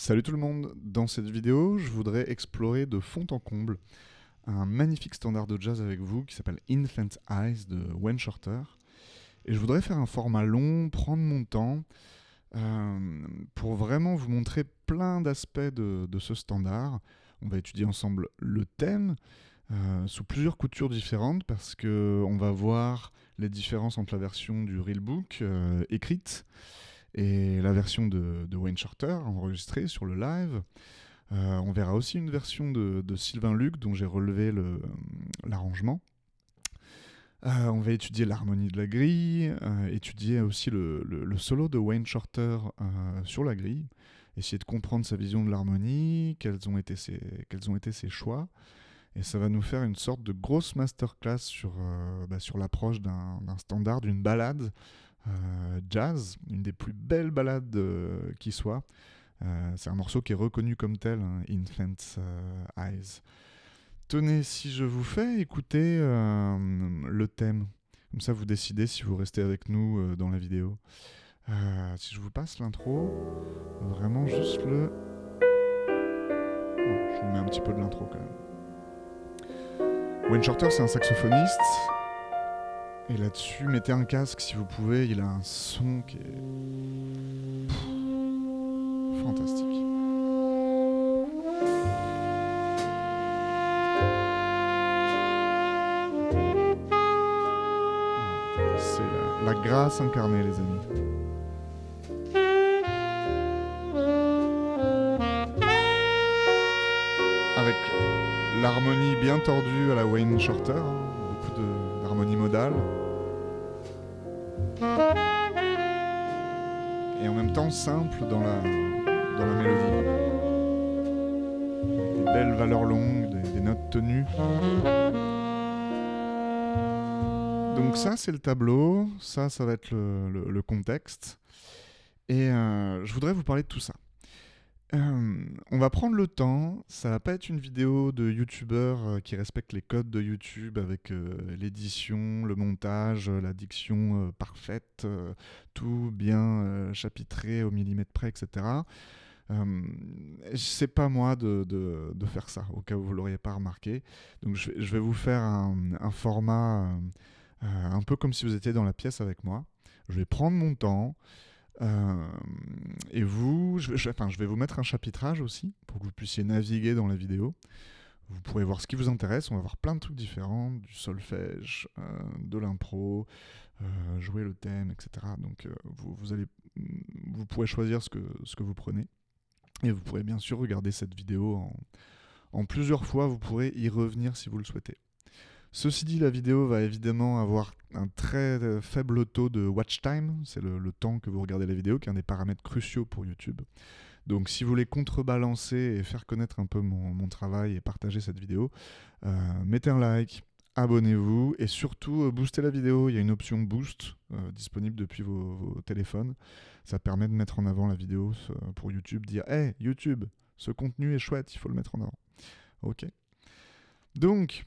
Salut tout le monde, dans cette vidéo je voudrais explorer de fond en comble un magnifique standard de jazz avec vous qui s'appelle Infant Eyes de Wayne Shorter. Et je voudrais faire un format long, prendre mon temps pour vraiment vous montrer plein d'aspects de ce standard. On va étudier ensemble le thème sous plusieurs coutures différentes parce qu'on va voir les différences entre la version du Real Book écrite et la version de Wayne Shorter enregistrée sur le live. On verra aussi une version de Sylvain Luc dont j'ai relevé l'arrangement. On va étudier l'harmonie de la grille, étudier aussi le solo de Wayne Shorter sur la grille, essayer de comprendre sa vision de l'harmonie, quels ont été ses choix. Et ça va nous faire une sorte de grosse masterclass sur l'approche d'un standard, d'une ballade jazz, une des plus belles ballades qui soit. C'est un morceau qui est reconnu comme tel, hein, Infant Eyes. Tenez, si je vous fais écouter le thème, comme ça vous décidez si vous restez avec nous dans la vidéo. Si je vous passe l'intro, vraiment juste le... Bon, je vous mets un petit peu de l'intro quand même. Wayne Shorter, c'est un saxophoniste. Et là-dessus, mettez un casque si vous pouvez, il a un son qui est... fantastique. C'est la grâce incarnée, les amis. Avec l'harmonie bien tordue à la Wayne Shorter, hein, beaucoup d'harmonie modale. Et en même temps simple dans la mélodie. Des belles valeurs longues, des notes tenues. Donc ça, c'est le tableau. Ça va être le contexte. Et je voudrais vous parler de tout ça. On va prendre le temps, ça va pas être une vidéo de youtubeur qui respecte les codes de YouTube avec l'édition, le montage, la diction parfaite, tout bien chapitré au millimètre près, etc. C'est pas moi de faire ça, au cas où vous l'auriez pas remarqué. Donc je vais vous faire un format un peu comme si vous étiez dans la pièce avec moi. Je vais prendre mon temps. Et vous, je vais vous mettre un chapitrage aussi pour que vous puissiez naviguer dans la vidéo. Vous pourrez voir ce qui vous intéresse. On va voir plein de trucs différents, du solfège, de l'impro, jouer le thème, etc. Donc vous pourrez choisir ce que vous prenez. Et vous pourrez bien sûr regarder cette vidéo en plusieurs fois. Vous pourrez y revenir si vous le souhaitez. Ceci dit, la vidéo va évidemment avoir un très faible taux de watch time, c'est le temps que vous regardez la vidéo, qui est un des paramètres cruciaux pour YouTube. Donc si vous voulez contrebalancer et faire connaître un peu mon travail et partager cette vidéo, mettez un like, abonnez-vous et surtout boostez la vidéo. Il y a une option boost disponible depuis vos téléphones. Ça permet de mettre en avant la vidéo pour YouTube, dire « Hey YouTube, ce contenu est chouette, il faut le mettre en avant. » Ok. Donc...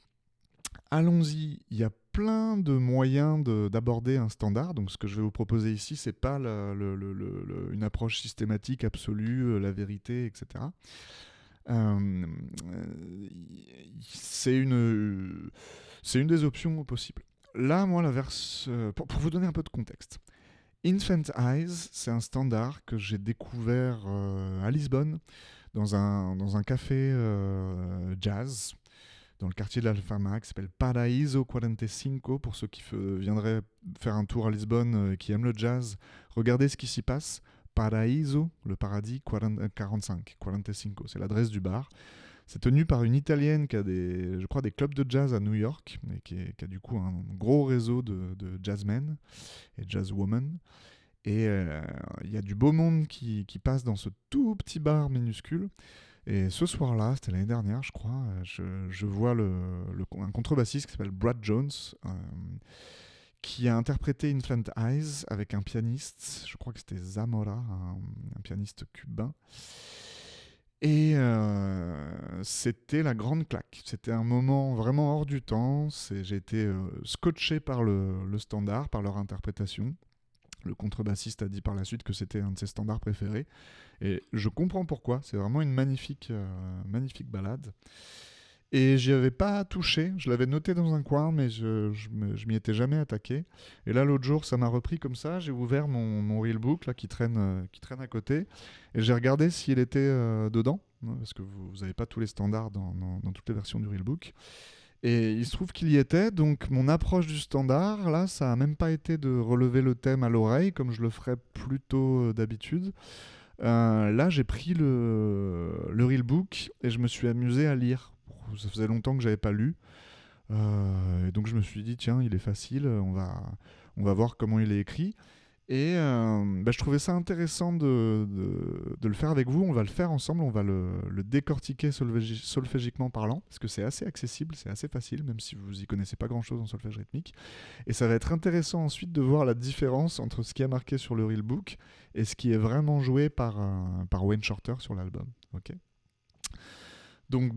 allons-y, il y a plein de moyens d'aborder un standard. Donc ce que je vais vous proposer ici, c'est pas une approche systématique, absolue, la vérité, etc. C'est une des options possibles. Là, moi, pour vous donner un peu de contexte. Infant Eyes, c'est un standard que j'ai découvert à Lisbonne, dans un café jazz, dans le quartier de l'Alfama, qui s'appelle Paraíso 45, pour ceux qui viendraient faire un tour à Lisbonne et qui aiment le jazz. Regardez ce qui s'y passe. Paraíso, le paradis, 45, c'est l'adresse du bar. C'est tenu par une Italienne qui a je crois, des clubs de jazz à New York, et qui a du coup un gros réseau de jazzmen et jazzwomen. Et il y a du beau monde qui passe dans ce tout petit bar minuscule. Et ce soir-là, c'était l'année dernière, je crois, je vois un contrebassiste qui s'appelle Brad Jones, qui a interprété Infant Eyes avec un pianiste, je crois que c'était Zamora, un pianiste cubain. Et c'était la grande claque. C'était un moment vraiment hors du temps. J'ai été scotché par le standard, par leur interprétation. Le contrebassiste a dit par la suite que c'était un de ses standards préférés. Et je comprends pourquoi. C'est vraiment une magnifique ballade. Et j'y avais pas touché. Je l'avais noté dans un coin, mais je m'y étais jamais attaqué. Et là, l'autre jour, ça m'a repris comme ça. J'ai ouvert mon Realbook là, qui traîne à côté. Et j'ai regardé s'il était dedans. Parce que vous n'avez pas tous les standards dans toutes les versions du Realbook. Et il se trouve qu'il y était, donc mon approche du standard, là, ça a même pas été de relever le thème à l'oreille, comme je le ferais plutôt d'habitude. Là, j'ai pris le Realbook et je me suis amusé à lire. Ça faisait longtemps que j'avais pas lu. Et donc je me suis dit, tiens, il est facile, on va voir comment il est écrit. Et je trouvais ça intéressant de le faire avec vous. On va le faire ensemble, on va le décortiquer solfégiquement parlant, parce que c'est assez accessible, c'est assez facile, même si vous y connaissez pas grand-chose en solfège rythmique. Et ça va être intéressant ensuite de voir la différence entre ce qui est marqué sur le Realbook et ce qui est vraiment joué par Wayne Shorter sur l'album. Ok. Donc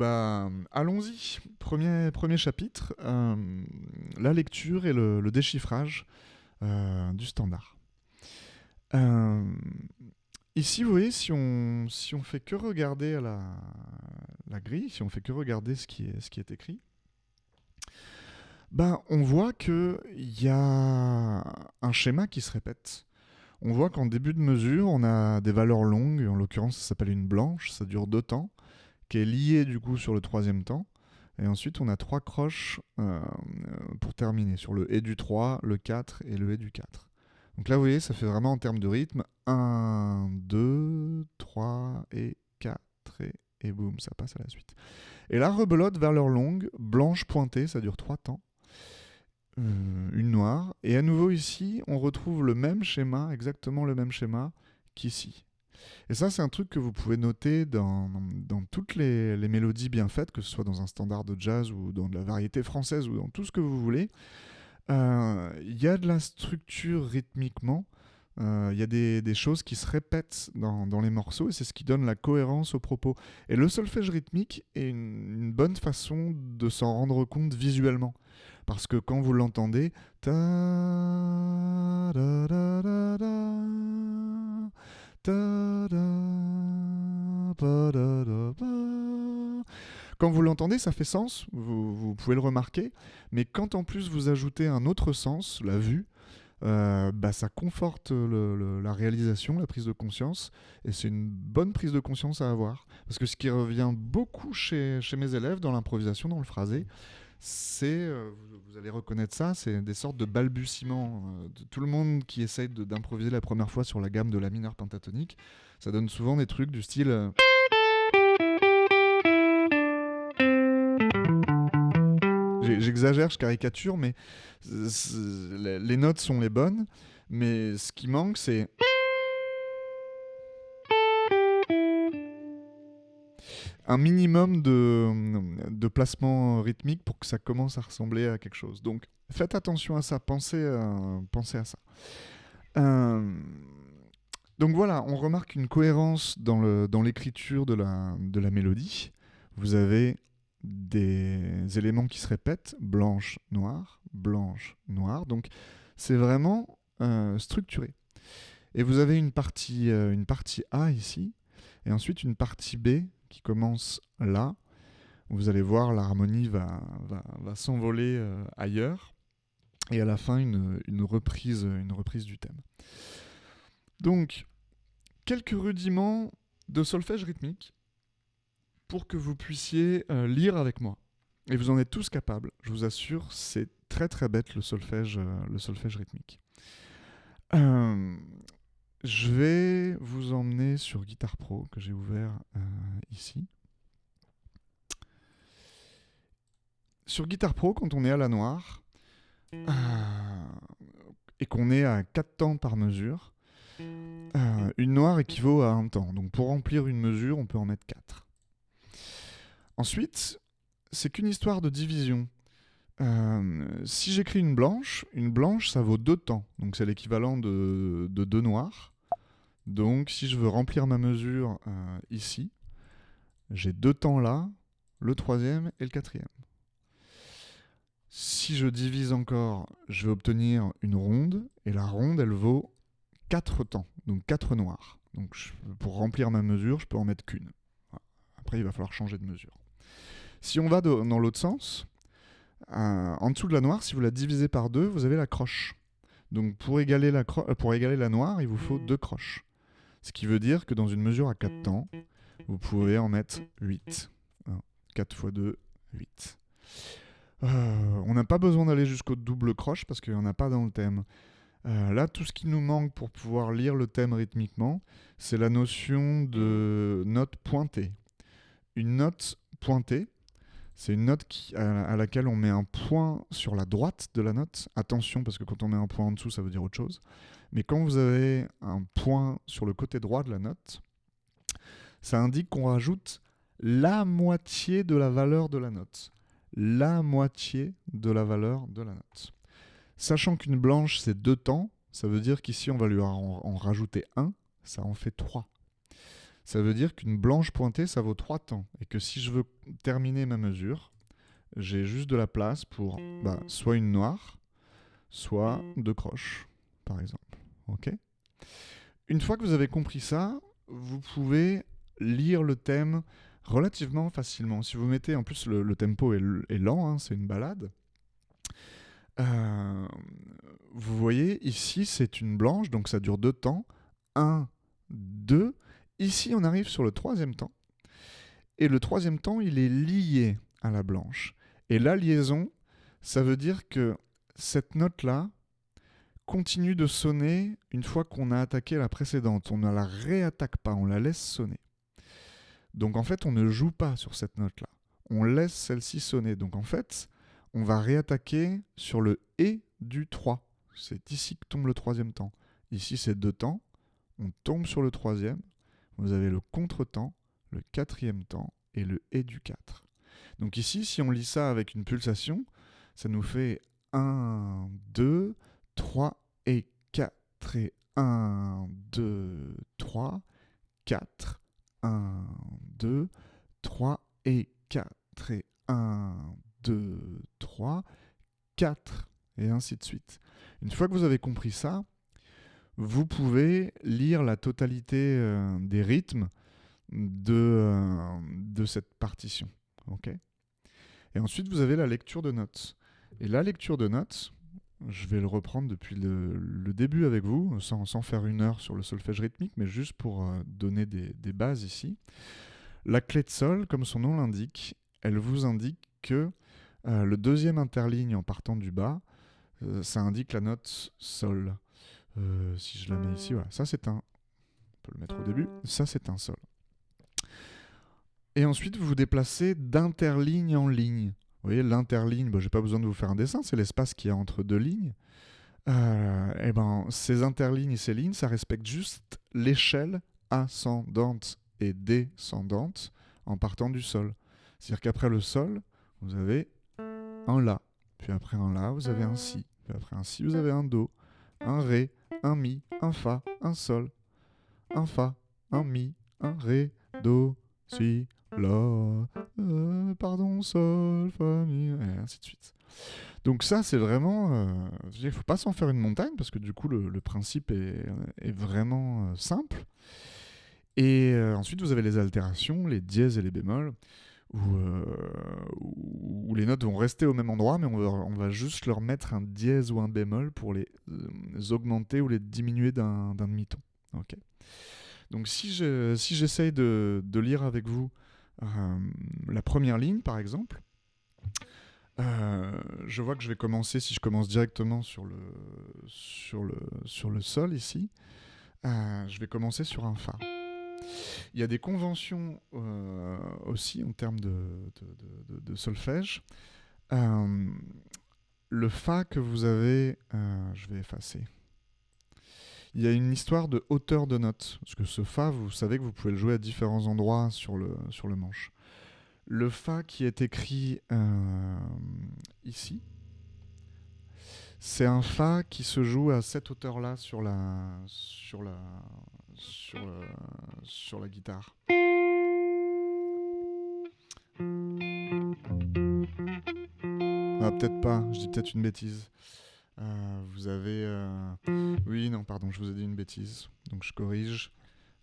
allons-y. Premier chapitre, la lecture et le déchiffrage du standard. Ici, vous voyez, si on fait que regarder à la grille, si on fait que regarder ce qui est écrit, on voit qu'il y a un schéma qui se répète. On voit qu'en début de mesure, on a des valeurs longues, en l'occurrence ça s'appelle une blanche, ça dure 2 temps, qui est liée du coup sur le 3e temps. Et ensuite on a 3 croches pour terminer, sur le et du 3, le 4 et le et du 4. Donc là, vous voyez, ça fait vraiment en termes de rythme 1, 2, 3 et 4 et boum, ça passe à la suite. Et là, rebelote vers leur longue, blanche pointée, ça dure 3 temps. Une noire. Et à nouveau ici, on retrouve le même schéma, exactement le même schéma qu'ici. Et ça, c'est un truc que vous pouvez noter dans toutes les mélodies bien faites, que ce soit dans un standard de jazz ou dans de la variété française ou dans tout ce que vous voulez. Il y a de la structure rythmiquement, il y a des choses qui se répètent dans les morceaux et c'est ce qui donne la cohérence au propos. Et le solfège rythmique est une bonne façon de s'en rendre compte visuellement. Parce que quand vous l'entendez, quand vous l'entendez, ça fait sens, vous pouvez le remarquer, mais quand en plus vous ajoutez un autre sens, la vue, ça conforte la réalisation, la prise de conscience, et c'est une bonne prise de conscience à avoir. Parce que ce qui revient beaucoup chez mes élèves dans l'improvisation, dans le phrasé, c'est, vous allez reconnaître ça, c'est des sortes de balbutiements. De tout le monde qui essaye d'improviser la première fois sur la gamme de la mineure pentatonique, ça donne souvent des trucs du style... J'exagère, je caricature, mais les notes sont les bonnes, mais ce qui manque, c'est... un minimum de placement rythmique pour que ça commence à ressembler à quelque chose. Donc faites attention à ça, pensez à ça. Donc voilà, on remarque une cohérence dans l'écriture de la mélodie. Vous avez des éléments qui se répètent, blanche, noire, blanche, noire. Donc c'est vraiment structuré. Et vous avez une partie A ici, et ensuite une partie B qui commence là. Vous allez voir, l'harmonie va s'envoler ailleurs. Et à la fin, une reprise du thème. Donc, quelques rudiments de solfège rythmique pour que vous puissiez lire avec moi. Et vous en êtes tous capables, je vous assure, c'est très très bête le solfège rythmique. Je vais vous emmener sur Guitar Pro, que j'ai ouvert ici. Sur Guitar Pro, quand on est à la noire, et qu'on est à 4 temps par mesure, une noire équivaut à un temps. Donc pour remplir une mesure, on peut en mettre 4. Ensuite, c'est qu'une histoire de division. Si j'écris une blanche, ça vaut 2 temps. Donc c'est l'équivalent de 2 noirs. Donc si je veux remplir ma mesure ici, j'ai 2 temps là, le 3e et le 4e. Si je divise encore, je vais obtenir une ronde, et la ronde, elle vaut 4 temps, donc 4 noirs. Donc pour remplir ma mesure, je peux en mettre qu'une. Voilà. Après, il va falloir changer de mesure. Si on va dans l'autre sens, en dessous de la noire, si vous la divisez par 2, vous avez la croche. Donc pour égaler la noire, il vous faut 2 croches. Ce qui veut dire que dans une mesure à 4 temps, vous pouvez en mettre 8. 4 x 2, 8. On n'a pas besoin d'aller jusqu'au double croche parce qu'il n'y en a pas dans le thème. Là, tout ce qui nous manque pour pouvoir lire le thème rythmiquement, c'est la notion de note pointée. Une note pointée, c'est une note à laquelle on met un point sur la droite de la note. Attention, parce que quand on met un point en dessous, ça veut dire autre chose. Mais quand vous avez un point sur le côté droit de la note, ça indique qu'on rajoute la moitié de la valeur de la note. La moitié de la valeur de la note. Sachant qu'une blanche, c'est 2 temps, ça veut dire qu'ici, on va lui en rajouter 1, ça en fait 3. Ça veut dire qu'une blanche pointée, ça vaut 3 temps. Et que si je veux terminer ma mesure, j'ai juste de la place pour soit une noire, soit 2 croches, par exemple. Okay. Une fois que vous avez compris ça, vous pouvez lire le thème relativement facilement. Si vous mettez, en plus le tempo est lent, hein, c'est une balade. Vous voyez, ici c'est une blanche, donc ça dure 2 temps. 1, 2. Ici on arrive sur le 3e temps. Et le 3e temps, il est lié à la blanche. Et la liaison, ça veut dire que cette note-là continue de sonner une fois qu'on a attaqué la précédente. On ne la réattaque pas, on la laisse sonner. Donc en fait, on ne joue pas sur cette note-là. On laisse celle-ci sonner. Donc en fait, on va réattaquer sur le « et » du 3. C'est ici que tombe le 3e temps. Ici, c'est 2 temps. On tombe sur le 3e. Vous avez le contre-temps, le 4e temps et le « et » du 4. Donc ici, si on lit ça avec une pulsation, ça nous fait 1, 2, 3 et 4. Et 1, 2, 3, 4. 1, 2, 3 et 4. Et 1, 2, 3, 4. Et ainsi de suite. Une fois que vous avez compris ça, vous pouvez lire la totalité des rythmes de cette partition. Okay. Et ensuite, vous avez la lecture de notes. Et la lecture de notes, je vais le reprendre depuis le début avec vous, sans faire 1 heure sur le solfège rythmique, mais juste pour donner des bases ici. La clé de sol, comme son nom l'indique, elle vous indique que le 2e interligne en partant du bas, ça indique la note sol. Si je la mets ici, voilà, ça c'est un... On peut le mettre au début, ça c'est un sol. Et ensuite, vous vous déplacez d'interligne en ligne. Vous voyez, l'interligne, j'ai pas besoin de vous faire un dessin, c'est l'espace qu'il y a entre 2 lignes. Et ces interlignes et ces lignes, ça respecte juste l'échelle ascendante et descendante en partant du sol. C'est-à-dire qu'après le sol, vous avez un La. Puis après un La, vous avez un Si. Puis après un Si, vous avez un Do, un Ré, un Mi, un Fa, un Sol, un Fa, un Mi, un Ré, Do, Si, La, Sol, Fa, Mi, et ainsi de suite. Donc ça, c'est vraiment... il ne faut pas s'en faire une montagne, parce que du coup, le principe est vraiment simple. Et ensuite, vous avez les altérations, les dièses et les bémols, où les notes vont rester au même endroit, mais on va juste leur mettre un dièse ou un bémol pour les augmenter ou les diminuer d'un demi-ton. Okay. Donc si j'essaye de lire avec vous la première ligne, par exemple, je vois que je vais commencer, si je commence directement sur le sol ici, je vais commencer sur un Fa. Il y a des conventions aussi en termes de solfège. Le Fa que vous avez, je vais effacer. Il y a une histoire de hauteur de note. Parce que ce Fa, vous savez que vous pouvez le jouer à différents endroits sur le manche. Le Fa qui est écrit ici, c'est un Fa qui se joue à cette hauteur-là sur la guitare. Ah, peut-être pas, je dis peut-être une bêtise. Vous avez... Oui, non, pardon, je vous ai dit une bêtise. Donc je corrige.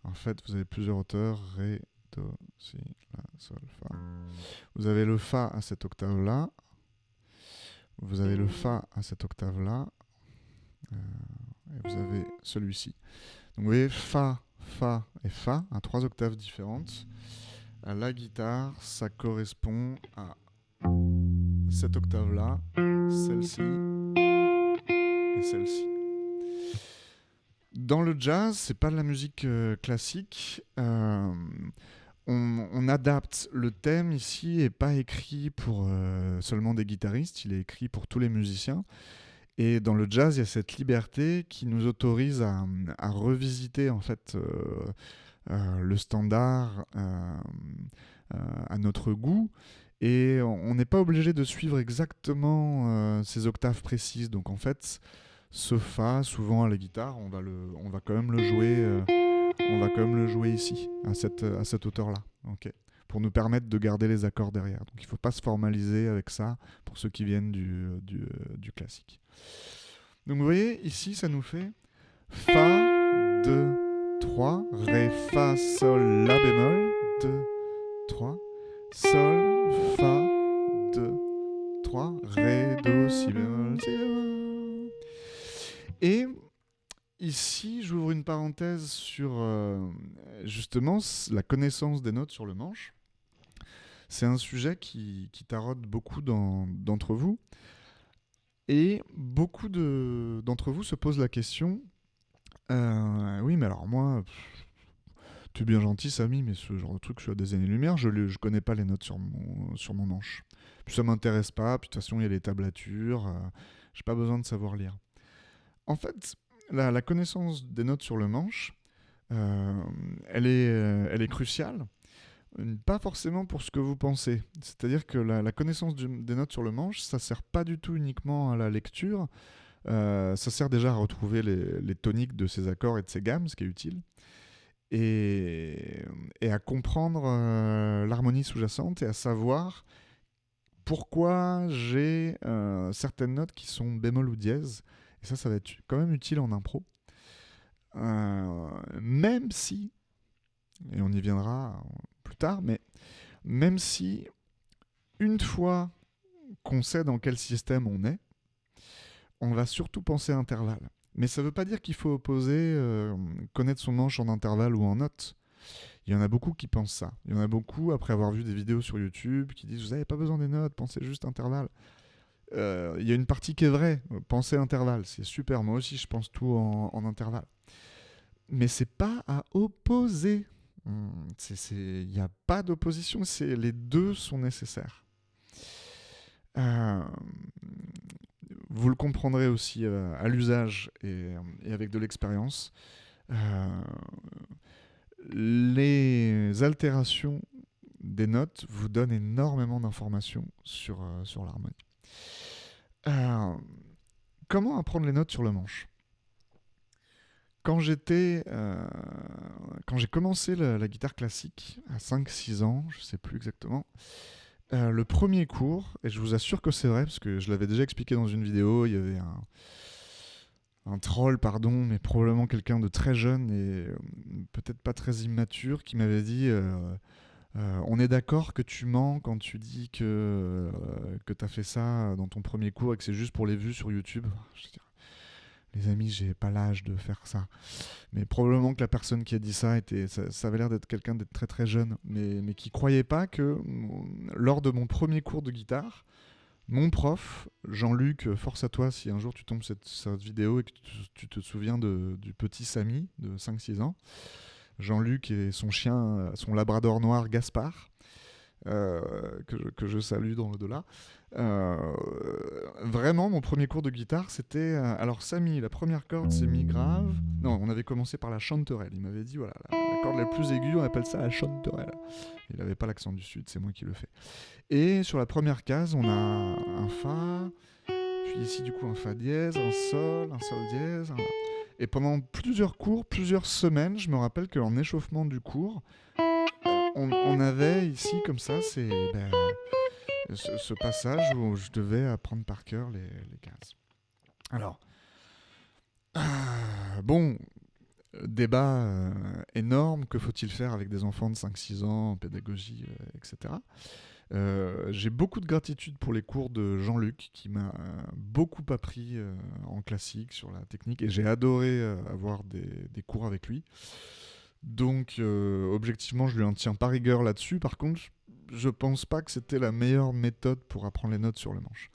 En fait, vous avez plusieurs hauteurs. Ré, Do, Si, La, Sol, Fa. Vous avez le Fa à cette octave-là. Vous avez le Fa à cette octave-là. Et vous avez celui-ci. Donc vous voyez, Fa, Fa et Fa, à 3 octaves différentes. À la guitare, ça correspond à cette octave-là, celle-ci et celle-ci. Dans le jazz, c'est pas de la musique classique. On adapte. Le thème ici est pas écrit pour seulement des guitaristes, il est écrit pour tous les musiciens. Et dans le jazz, il y a cette liberté qui nous autorise à revisiter en fait le standard à notre goût. Et on n'est pas obligé de suivre exactement ces octaves précises. Donc en fait, ce Fa, souvent à la guitare, on va quand même le jouer. On va quand même le jouer ici, à cette hauteur-là. Okay, pour nous permettre de garder les accords derrière. Donc il ne faut pas se formaliser avec ça pour ceux qui viennent du classique. Donc vous voyez, ici, ça nous fait Fa, 2, 3, Ré, Fa, Sol, La bémol, 2, 3, Sol, Fa, 2, 3, Ré, Do, Si bémol, Si bémol. Et ici, j'ouvre une parenthèse sur justement la connaissance des notes sur le manche. C'est un sujet qui taraude beaucoup d'entre vous. Et beaucoup d'entre vous se posent la question oui, mais alors moi, tu es bien gentil, Samy, mais ce genre de truc, je suis à des années-lumière, je connais pas les notes sur mon manche. Puis ça m'intéresse pas, puis de toute façon, il y a les tablatures, j'ai pas besoin de savoir lire. En fait, la connaissance des notes sur le manche, elle est cruciale. Pas forcément pour ce que vous pensez. C'est-à-dire que la connaissance des notes sur le manche, ça sert pas du tout uniquement à la lecture. Ça sert déjà à retrouver les toniques de ces accords et de ces gammes, ce qui est utile. Et à comprendre l'harmonie sous-jacente et à savoir pourquoi j'ai certaines notes qui sont bémol ou dièse. Et ça va être quand même utile en impro. Même si, et on y viendra plus tard, mais même si, une fois qu'on sait dans quel système on est, on va surtout penser à intervalle. Mais ça ne veut pas dire qu'il faut opposer connaître son manche en intervalle ou en note. Il y en a beaucoup qui pensent ça. Il y en a beaucoup, après avoir vu des vidéos sur YouTube, qui disent « Vous n'avez pas besoin des notes, pensez juste intervalle ». Il y a une partie qui est vraie, penser intervalle, c'est super. Moi aussi, je pense tout en intervalle. Mais c'est pas à opposer. Il n'y a pas d'opposition, les deux sont nécessaires. Vous le comprendrez aussi à l'usage et avec de l'expérience. Les altérations des notes vous donnent énormément d'informations sur l'harmonie. Comment apprendre les notes sur le manche ? Quand j'ai commencé la guitare classique, à 5-6 ans, je ne sais plus exactement, le premier cours, et je vous assure que c'est vrai, parce que je l'avais déjà expliqué dans une vidéo, il y avait un troll, pardon, mais probablement quelqu'un de très jeune et peut-être pas très immature, qui m'avait dit on est d'accord que tu mens quand tu dis que tu as fait ça dans ton premier cours et que c'est juste pour les vues sur YouTube. Je veux dire, les amis, j'ai pas l'âge de faire ça. Mais probablement que la personne qui a dit ça, ça avait l'air d'être quelqu'un d'être très très jeune, mais qui croyait pas que lors de mon premier cours de guitare, mon prof, Jean-Luc, force à toi si un jour tu tombes cette vidéo et que tu te souviens du petit Samy de 5-6 ans, Jean-Luc et son chien, son labrador noir Gaspard, que je salue dans l'au-delà. Vraiment, mon premier cours de guitare, c'était... alors, Samy, la première corde, c'est mi grave. Non, on avait commencé par la chanterelle. Il m'avait dit, voilà, la corde la plus aiguë, on appelle ça la chanterelle. Il n'avait pas l'accent du sud, c'est moi qui le fais. Et sur la première case, on a un Fa, puis ici, du coup, un Fa dièse, un Sol dièse. Et pendant plusieurs cours, plusieurs semaines, je me rappelle qu'en échauffement du cours, on avait ici, comme ça, ce passage où je devais apprendre par cœur les cases. Alors, bon, débat énorme, que faut-il faire avec des enfants de 5-6 ans, en pédagogie, etc. J'ai beaucoup de gratitude pour les cours de Jean-Luc, qui m'a beaucoup appris en classique sur la technique, et j'ai adoré avoir des cours avec lui. Donc, objectivement, je lui en tiens pas rigueur là-dessus. Par contre, je pense pas que c'était la meilleure méthode pour apprendre les notes sur le manche.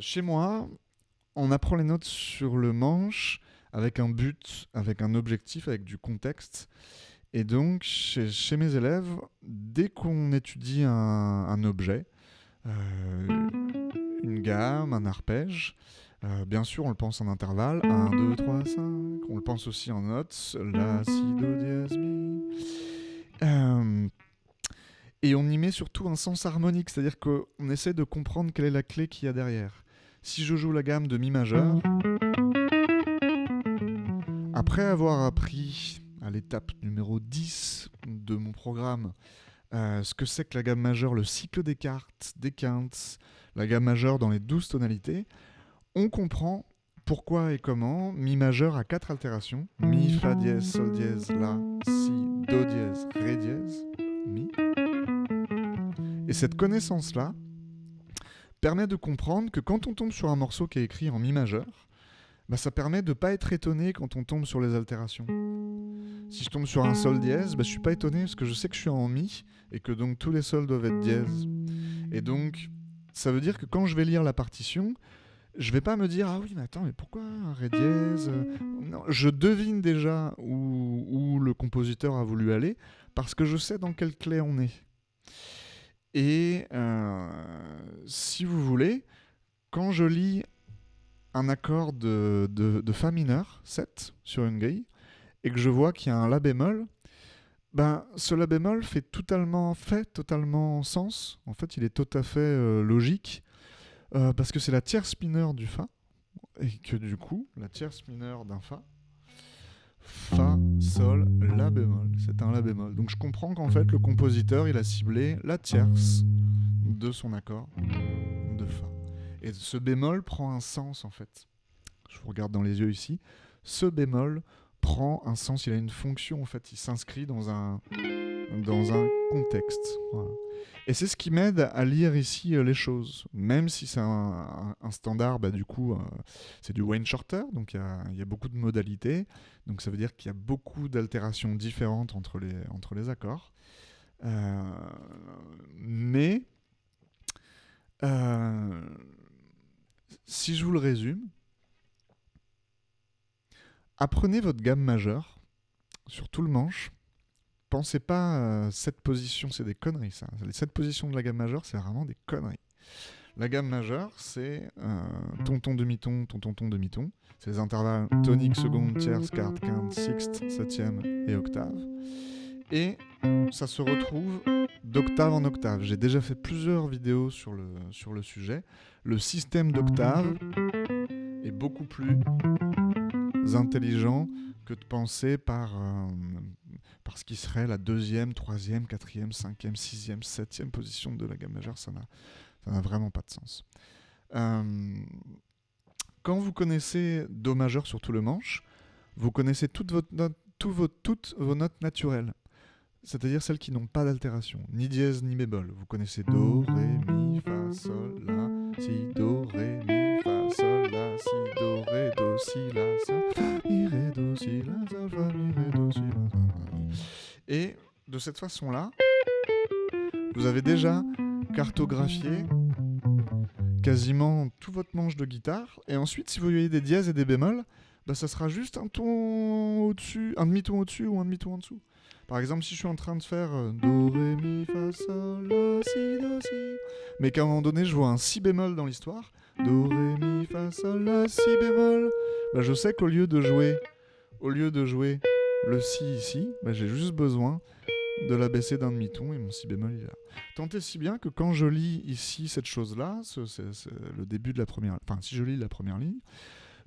Chez moi, on apprend les notes sur le manche avec un but, avec un objectif, avec du contexte. Et donc, chez mes élèves, dès qu'on étudie un objet, euh, une gamme, un arpège, bien sûr, on le pense en intervalle, 1, 2, 3, 5. On le pense aussi en notes, la, si, do, dièse, mi. Et on y met surtout un sens harmonique, c'est-à-dire qu'on essaie de comprendre quelle est la clé qu'il y a derrière. Si je joue la gamme de mi majeur, après avoir appris à l'étape numéro 10 de mon programme ce que c'est que la gamme majeure, le cycle des cartes, des quintes, la gamme majeure dans les 12 tonalités, on comprend pourquoi et comment mi majeur a 4 altérations, mi, fa dièse, sol dièse, la, si, do dièse, ré dièse, mi. Et cette connaissance-là permet de comprendre que quand on tombe sur un morceau qui est écrit en mi majeur, bah ça permet de ne pas être étonné quand on tombe sur les altérations. Si je tombe sur un sol dièse, bah je suis pas étonné parce que je sais que je suis en mi et que donc tous les sols doivent être dièse. Et donc ça veut dire que quand je vais lire la partition, je vais pas me dire ah oui mais attends mais pourquoi un ré dièse. Non, je devine déjà où le compositeur a voulu aller parce que je sais dans quelle clé on est. Et si vous voulez, quand je lis un accord de fa mineur, 7, sur une grille, et que je vois qu'il y a un la bémol, ben, ce la bémol fait totalement sens. En fait, il est tout à fait logique, parce que c'est la tierce mineure du fa, et que du coup, la tierce mineure d'un fa, sol, la bémol, c'est un la bémol. Donc je comprends qu'en fait, le compositeur, il a ciblé la tierce de son accord de fa. Et ce bémol prend un sens en fait. Je vous regarde dans les yeux ici. Ce bémol prend un sens, il a une fonction en fait, il s'inscrit dans un contexte. Voilà. Et c'est ce qui m'aide à lire ici les choses. Même si c'est un standard, bah, du coup, c'est du Wayne Shorter, donc il y a beaucoup de modalités. Donc ça veut dire qu'il y a beaucoup d'altérations différentes entre les accords. Mais si je vous le résume, apprenez votre gamme majeure sur tout le manche. Pensez pas 7 positions, c'est des conneries ça. Les 7 positions de la gamme majeure, c'est vraiment des conneries. La gamme majeure, c'est ton-ton, demi-ton, ton-ton, demi-ton. C'est les intervalles tonique, seconde, tierce, quarte, quinte, sixte, septième et octave. Et ça se retrouve d'octave en octave. J'ai déjà fait plusieurs vidéos sur le sujet. Le système d'octave est beaucoup plus intelligent que de penser par ce qui serait la deuxième, troisième, quatrième, cinquième, sixième, septième position de la gamme majeure. Ça n'a vraiment pas de sens. Quand vous connaissez Do majeur sur tout le manche, vous connaissez toutes vos notes naturelles. C'est-à-dire celles qui n'ont pas d'altération, ni dièse ni bémol. Vous connaissez Do, Ré, Mi, Fa, Sol, La, Si, Do, Ré, Mi, Fa, Sol, La, Si, Do, Ré, Do, Si, La, Sol, Fa, Mi, Ré, Do, Si, La, Sol, Fa, Mi, Ré, Do, Si, La, Sol, Fa, Mi. Et de cette façon-là, vous avez déjà cartographié quasiment tout votre manche de guitare. Et ensuite, si vous voyez des dièses et des bémols, bah, ça sera juste un ton au-dessus, un demi-ton au-dessus ou un demi-ton en dessous. Par exemple, si je suis en train de faire Do, Ré, Mi, Fa, Sol, La, Si, Do, Si, mais qu'à un moment donné, je vois un Si bémol dans l'histoire, Do, Ré, Mi, Fa, Sol, La, Si bémol, bah, je sais qu'au lieu de jouer le Si ici, bah, j'ai juste besoin de l'abaisser d'un demi-ton et mon Si bémol il est là. Tant et si bien que quand je lis ici cette chose-là, c'est le début de la première... Enfin, si je lis la première ligne,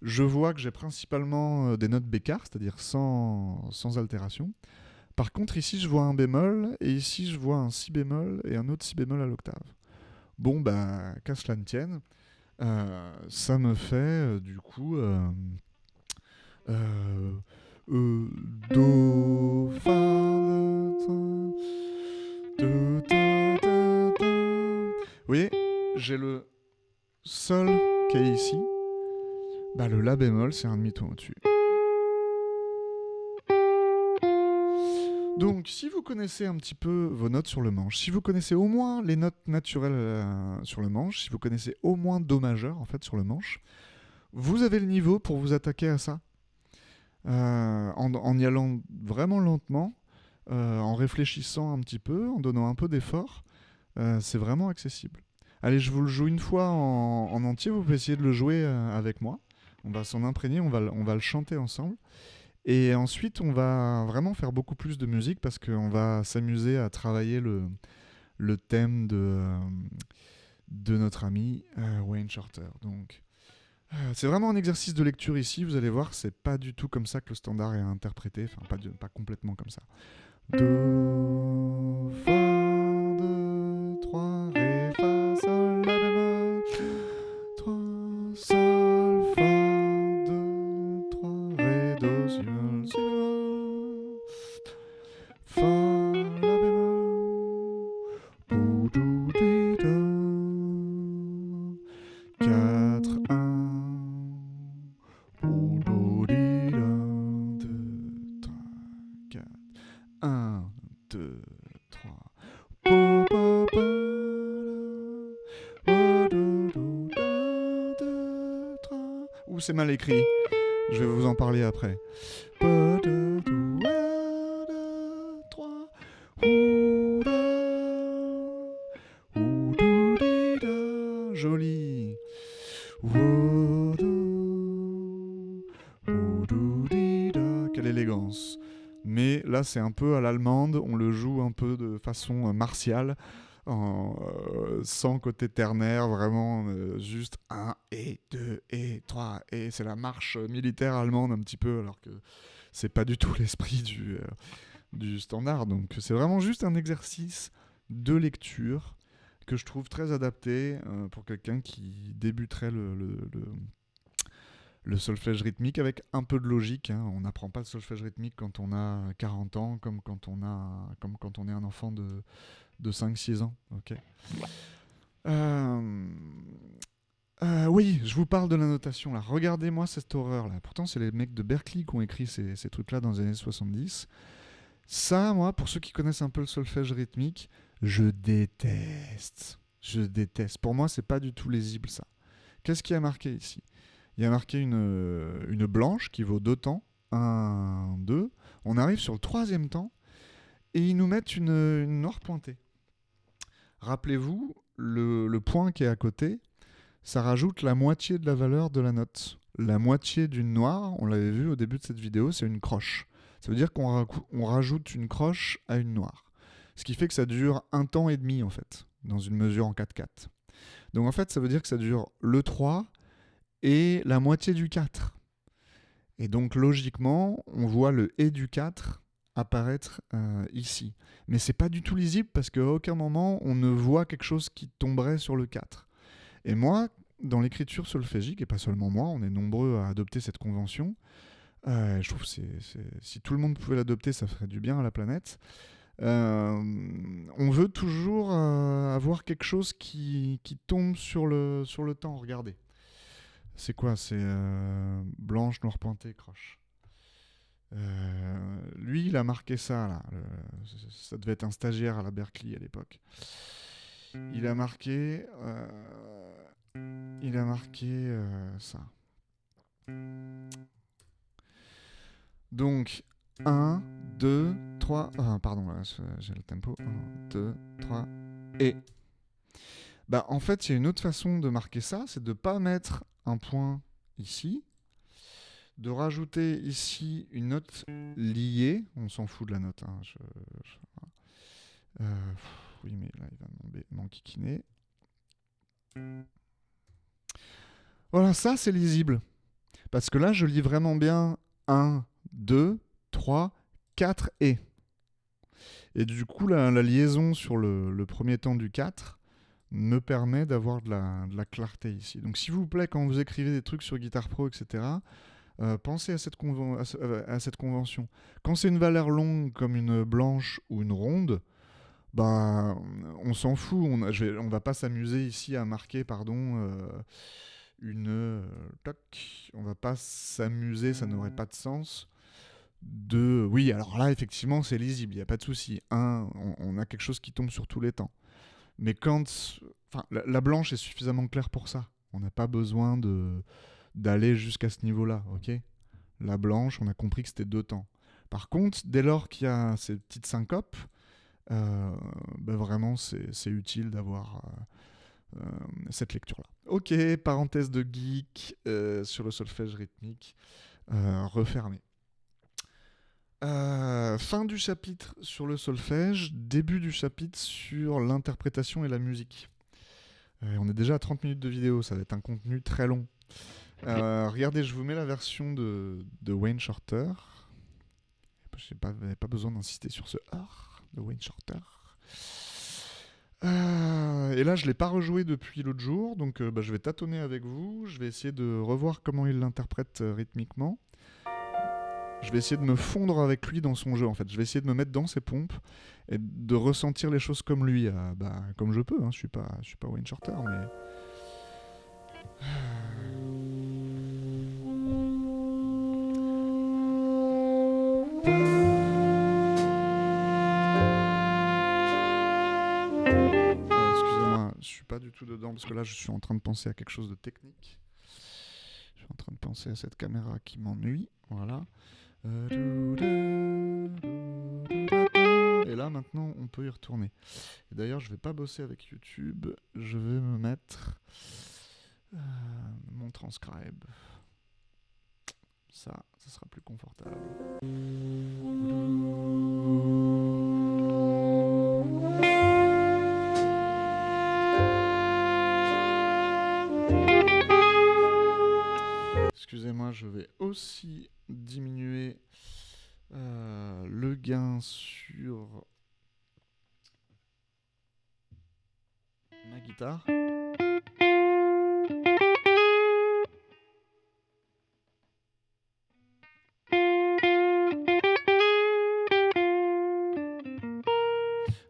je vois que j'ai principalement des notes bécard, c'est-à-dire sans altération. Par contre, ici, je vois un bémol, et ici, je vois un Si bémol et un autre Si bémol à l'octave. Bon, bah, qu'à cela ne tienne, Ça me fait du coup euh, Do, Fa, Do, Ta, Ta, Ta. Vous voyez, j'ai le Sol qui est ici. Bah, le La bémol, c'est un demi-ton au-dessus. Donc, si vous connaissez un petit peu vos notes sur le manche, si vous connaissez au moins les notes naturelles sur le manche, si vous connaissez au moins Do majeur en fait sur le manche, vous avez le niveau pour vous attaquer à ça. En y allant vraiment lentement, en réfléchissant un petit peu, en donnant un peu d'effort, c'est vraiment accessible. Allez, je vous le joue une fois en entier, vous pouvez essayer de le jouer avec moi. On va s'en imprégner, on va le chanter ensemble. Et ensuite, on va vraiment faire beaucoup plus de musique parce qu'on va s'amuser à travailler le thème de notre ami Wayne Shorter. Donc, c'est vraiment un exercice de lecture ici. Vous allez voir, c'est pas du tout comme ça que le standard est interprété. Enfin, pas complètement comme ça. Do, Fa, 2, 3, Ré, Fa, Sol, La bémol. 3, Sol, Fa, 2, 3, Ré, Do, Si bémol, Si bémol. Fa, La bémol. Pou, dou, di, do. 4, 1. Pou, dou, di, do. 2, 3, 4. 1, 2, 3. Po, po, po, la. 2, 3. Ouh, c'est mal écrit. Je vais vous en parler après. 2, 3. Joli. Quelle élégance. Mais là, c'est un peu à l'allemande, on le joue un peu de façon martiale, sans côté ternaire, vraiment juste 1 et 2 et 3. Et c'est la marche militaire allemande un petit peu, alors que c'est pas du tout l'esprit du standard. Donc c'est vraiment juste un exercice de lecture que je trouve très adapté pour quelqu'un qui débuterait le solfège rythmique avec un peu de logique. Hein. On n'apprend pas le solfège rythmique quand on a 40 ans, comme quand on est un enfant de 5-6 ans. Okay. Oui, je vous parle de la notation là. Regardez-moi cette horreur là. Pourtant, c'est les mecs de Berkeley qui ont écrit ces trucs-là dans les années 70. Ça, moi, pour ceux qui connaissent un peu le solfège rythmique, je déteste. Je déteste. Pour moi, c'est pas du tout lisible ça. Qu'est-ce qui a marqué ici ? Il y a marqué une blanche qui vaut 2 temps. 1, 2. On arrive sur le 3e temps et ils nous mettent une noire pointée. Rappelez-vous, le point qui est à côté, ça rajoute la moitié de la valeur de la note. La moitié d'une noire, on l'avait vu au début de cette vidéo, c'est une croche. Ça veut dire qu'on rajoute une croche à une noire. Ce qui fait que ça dure 1 temps et demi en fait, dans une mesure en 4/4. Donc en fait, ça veut dire que ça dure le 3 et la moitié du 4. Et donc logiquement, on voit le et du 4 apparaître ici. Mais c'est pas du tout lisible parce qu'à aucun moment on ne voit quelque chose qui tomberait sur le 4. Et moi, dans l'écriture solfégique, et pas seulement moi, on est nombreux à adopter cette convention, je trouve que si tout le monde pouvait l'adopter, ça ferait du bien à la planète. On veut toujours avoir quelque chose qui tombe sur le temps. Regardez. C'est quoi ? C'est blanche, noir pointé, croche. Lui, il a marqué ça, là. Ça devait être un stagiaire à la Berkeley à l'époque. Il a marqué ça. Donc, 1, 2, 3... pardon, là, j'ai le tempo. 1, 2, 3, et... Bah, en fait, il y a une autre façon de marquer ça, c'est de ne pas mettre un point ici, de rajouter ici une note liée. On s'en fout de la note. Hein, oui, mais là, il va m'enquiquiner. Voilà, ça, c'est lisible. Parce que là, je lis vraiment bien 1, 2, 3, 4 et. Et du coup, la liaison sur le premier temps du 4 me permet d'avoir de la clarté ici. Donc s'il vous plaît, quand vous écrivez des trucs sur Guitar Pro, etc., pensez à à cette convention. Quand c'est une valeur longue comme une blanche ou une ronde, bah, on s'en fout. On va pas s'amuser ici à marquer, pardon, toc. On va pas s'amuser, ça n'aurait pas de sens. Oui, alors là, effectivement, c'est lisible, il n'y a pas de souci. On a quelque chose qui tombe sur tous les temps. Mais enfin, la blanche est suffisamment claire pour ça. On n'a pas besoin d'aller jusqu'à ce niveau-là, ok. La blanche, on a compris que c'était 2 temps. Par contre, dès lors qu'il y a ces petites syncopes, vraiment, c'est utile d'avoir cette lecture-là. Ok, parenthèse de geek sur le solfège rythmique refermée. Fin du chapitre sur le solfège, début du chapitre sur l'interprétation et la musique. On est déjà à 30 minutes de vidéo, ça va être un contenu très long. Regardez, je vous mets la version de Wayne Shorter. Je n'avais pas besoin d'insister sur ce R de Wayne Shorter. Et là, je ne l'ai pas rejoué depuis l'autre jour, donc je vais tâtonner avec vous. Je vais essayer de revoir comment il l'interprète rythmiquement. Je vais essayer de me fondre avec lui dans son jeu, en fait. Je vais essayer de me mettre dans ses pompes et de ressentir les choses comme lui, comme je peux. Hein. Je suis pas Wayne Shorter, mais... Excusez-moi, je suis pas du tout dedans parce que là, je suis en train de penser à quelque chose de technique. Je suis en train de penser à cette caméra qui m'ennuie. Voilà. Et là, maintenant, on peut y retourner. Et d'ailleurs, je vais pas bosser avec YouTube. Je vais me mettre mon transcribe. Ça sera plus confortable. Excusez-moi, je vais aussi diminuer le gain sur ma guitare.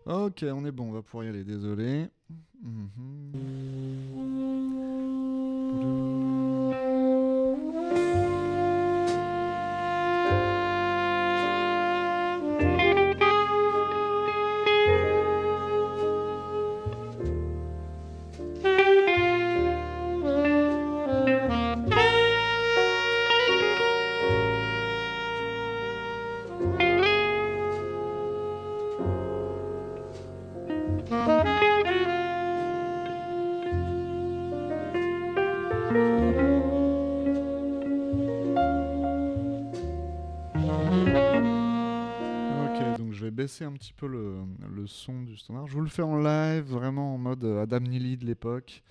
Ok, on est bon, on va pouvoir y aller, désolé. Baisser un petit peu le son du standard. Je vous le fais en live, vraiment en mode Adam Neely de l'époque.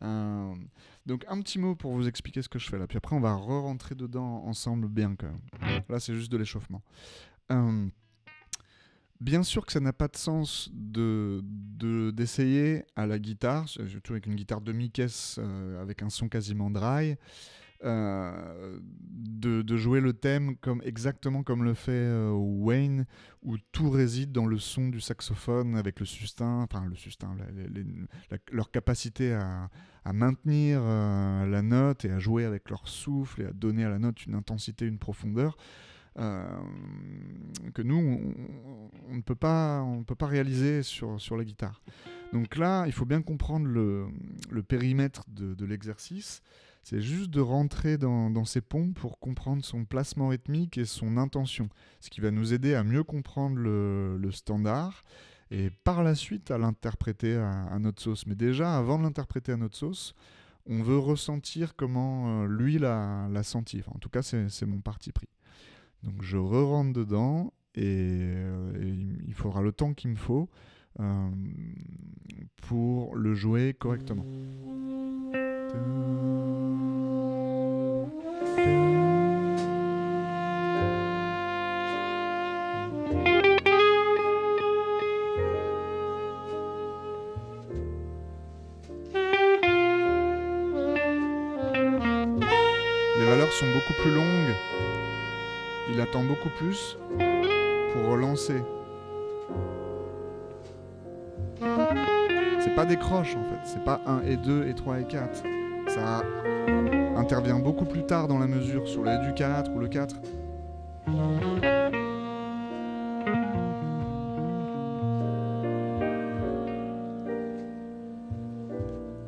Donc un petit mot pour vous expliquer ce que je fais là. Puis après on va re-rentrer dedans ensemble bien quand même. Là c'est juste de l'échauffement. Bien sûr que ça n'a pas de sens d'essayer à la guitare, surtout avec une guitare demi-caisse avec un son quasiment dry, de jouer le thème exactement comme le fait Wayne, où tout réside dans le son du saxophone avec le sustain, leur capacité à maintenir la note et à jouer avec leur souffle et à donner à la note une intensité, une profondeur. Que nous, on ne peut pas réaliser sur la guitare. Donc là, il faut bien comprendre le périmètre de l'exercice. C'est juste de rentrer dans ses pompes pour comprendre son placement rythmique et son intention, ce qui va nous aider à mieux comprendre le standard et par la suite à l'interpréter à notre sauce. Mais déjà, avant de l'interpréter à notre sauce, on veut ressentir comment lui l'a senti. Enfin, en tout cas, c'est mon parti pris. Donc je re-rentre dedans et il faudra le temps qu'il me faut pour le jouer correctement. hauteurs sont beaucoup plus longues. Il attend beaucoup plus pour relancer. C'est pas des croches en fait, c'est pas 1 et 2 et 3 et 4. Ça intervient beaucoup plus tard dans la mesure, sur le du 4 ou le 4.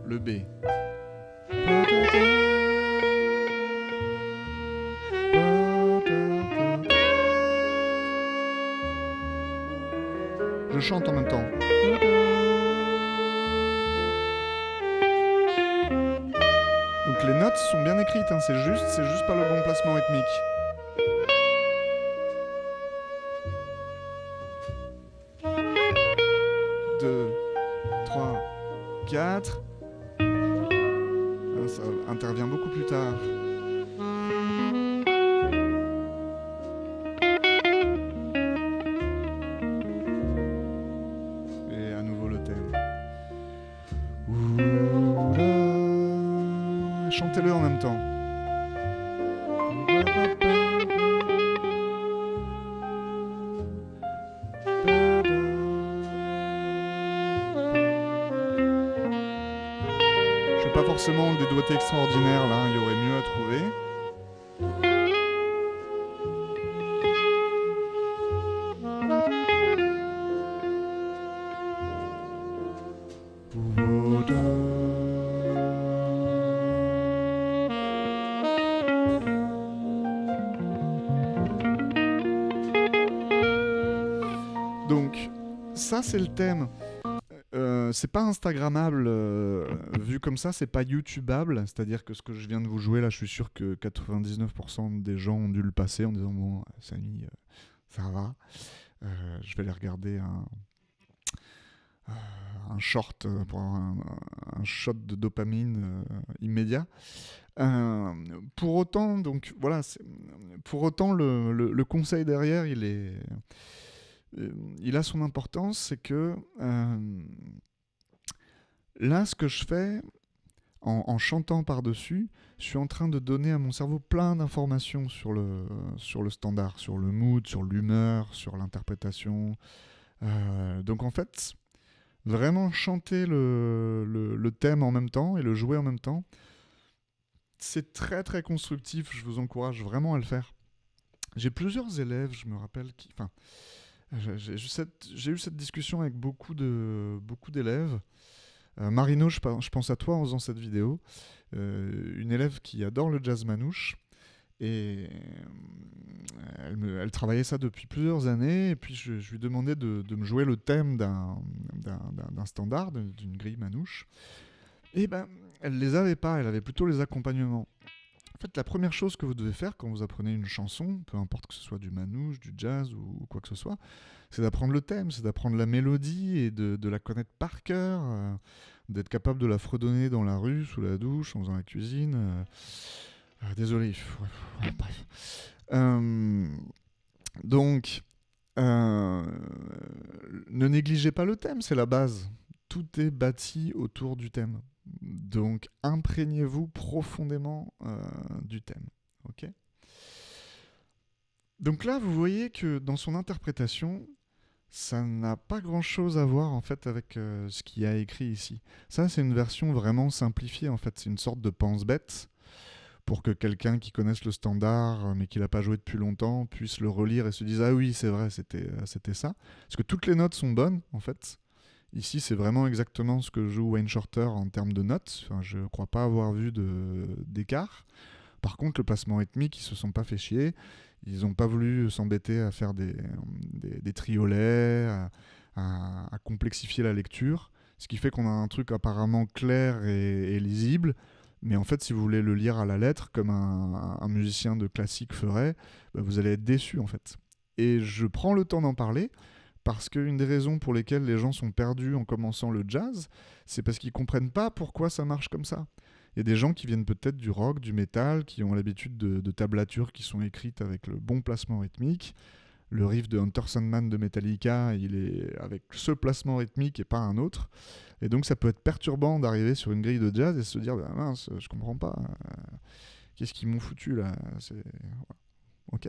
Le B. Je chante en même temps. Donc les notes sont bien écrites, hein, c'est juste pas le bon placement rythmique. Deux, 3, 4. Ça intervient beaucoup plus tard. Et à nouveau le thème. Chantez-le en même temps. Je fais pas forcément des doigtés extraordinaires là, il y aurait mieux à trouver. Donc, ça c'est le thème. C'est pas Instagrammable vu comme ça, c'est pas YouTubeable. C'est-à-dire que ce que je viens de vous jouer là, je suis sûr que 99% des gens ont dû le passer en disant bon, Samy, ça va. Je vais aller regarder un short pour un shot de dopamine immédiat. Pour autant, donc voilà, pour autant le conseil derrière, il a son importance, c'est que là, ce que je fais en chantant par-dessus, je suis en train de donner à mon cerveau plein d'informations sur le standard, sur le mood, sur l'humeur, sur l'interprétation. Donc en fait, vraiment chanter le thème en même temps et le jouer en même temps, c'est très très constructif, je vous encourage vraiment à le faire. J'ai plusieurs élèves, je me rappelle, j'ai eu cette discussion avec beaucoup d'élèves. Marino, je pense à toi en faisant cette vidéo. Une élève qui adore le jazz manouche. Et elle travaillait ça depuis plusieurs années. Et puis je lui demandais de me jouer le thème d'un standard, d'une grille manouche. Et ben, elle les avait pas, elle avait plutôt les accompagnements. En fait, la première chose que vous devez faire quand vous apprenez une chanson, peu importe que ce soit du manouche, du jazz ou quoi que ce soit, c'est d'apprendre le thème, c'est d'apprendre la mélodie et de la connaître par cœur, d'être capable de la fredonner dans la rue, sous la douche, en faisant la cuisine. Désolé. Bref. Donc, ne négligez pas le thème, c'est la base. Tout est bâti autour du thème. Donc, imprégnez-vous profondément du thème. Ok ? Donc là, vous voyez que dans son interprétation, ça n'a pas grand-chose à voir en fait avec ce qu'il y a écrit ici. Ça, c'est une version vraiment simplifiée en fait. C'est une sorte de pense-bête pour que quelqu'un qui connaisse le standard mais qui l'a pas joué depuis longtemps puisse le relire et se dise ah oui, c'est vrai, c'était ça. Parce que toutes les notes sont bonnes en fait. Ici, c'est vraiment exactement ce que joue Wayne Shorter en termes de notes. Enfin, je ne crois pas avoir vu d'écart. Par contre, le placement rythmique, ils ne se sont pas fait chier. Ils n'ont pas voulu s'embêter à faire des triolets, à complexifier la lecture. Ce qui fait qu'on a un truc apparemment clair et lisible. Mais en fait, si vous voulez le lire à la lettre, comme un musicien de classique ferait, bah, vous allez être déçu en fait. Et je prends le temps d'en parler, parce qu'une des raisons pour lesquelles les gens sont perdus en commençant le jazz, c'est parce qu'ils ne comprennent pas pourquoi ça marche comme ça. Il y a des gens qui viennent peut-être du rock, du métal, qui ont l'habitude de tablatures qui sont écrites avec le bon placement rythmique. Le riff de Enter Sandman de Metallica, il est avec ce placement rythmique et pas un autre. Et donc ça peut être perturbant d'arriver sur une grille de jazz et se dire bah, mince, je comprends pas. Qu'est-ce qu'ils m'ont foutu là? Ok.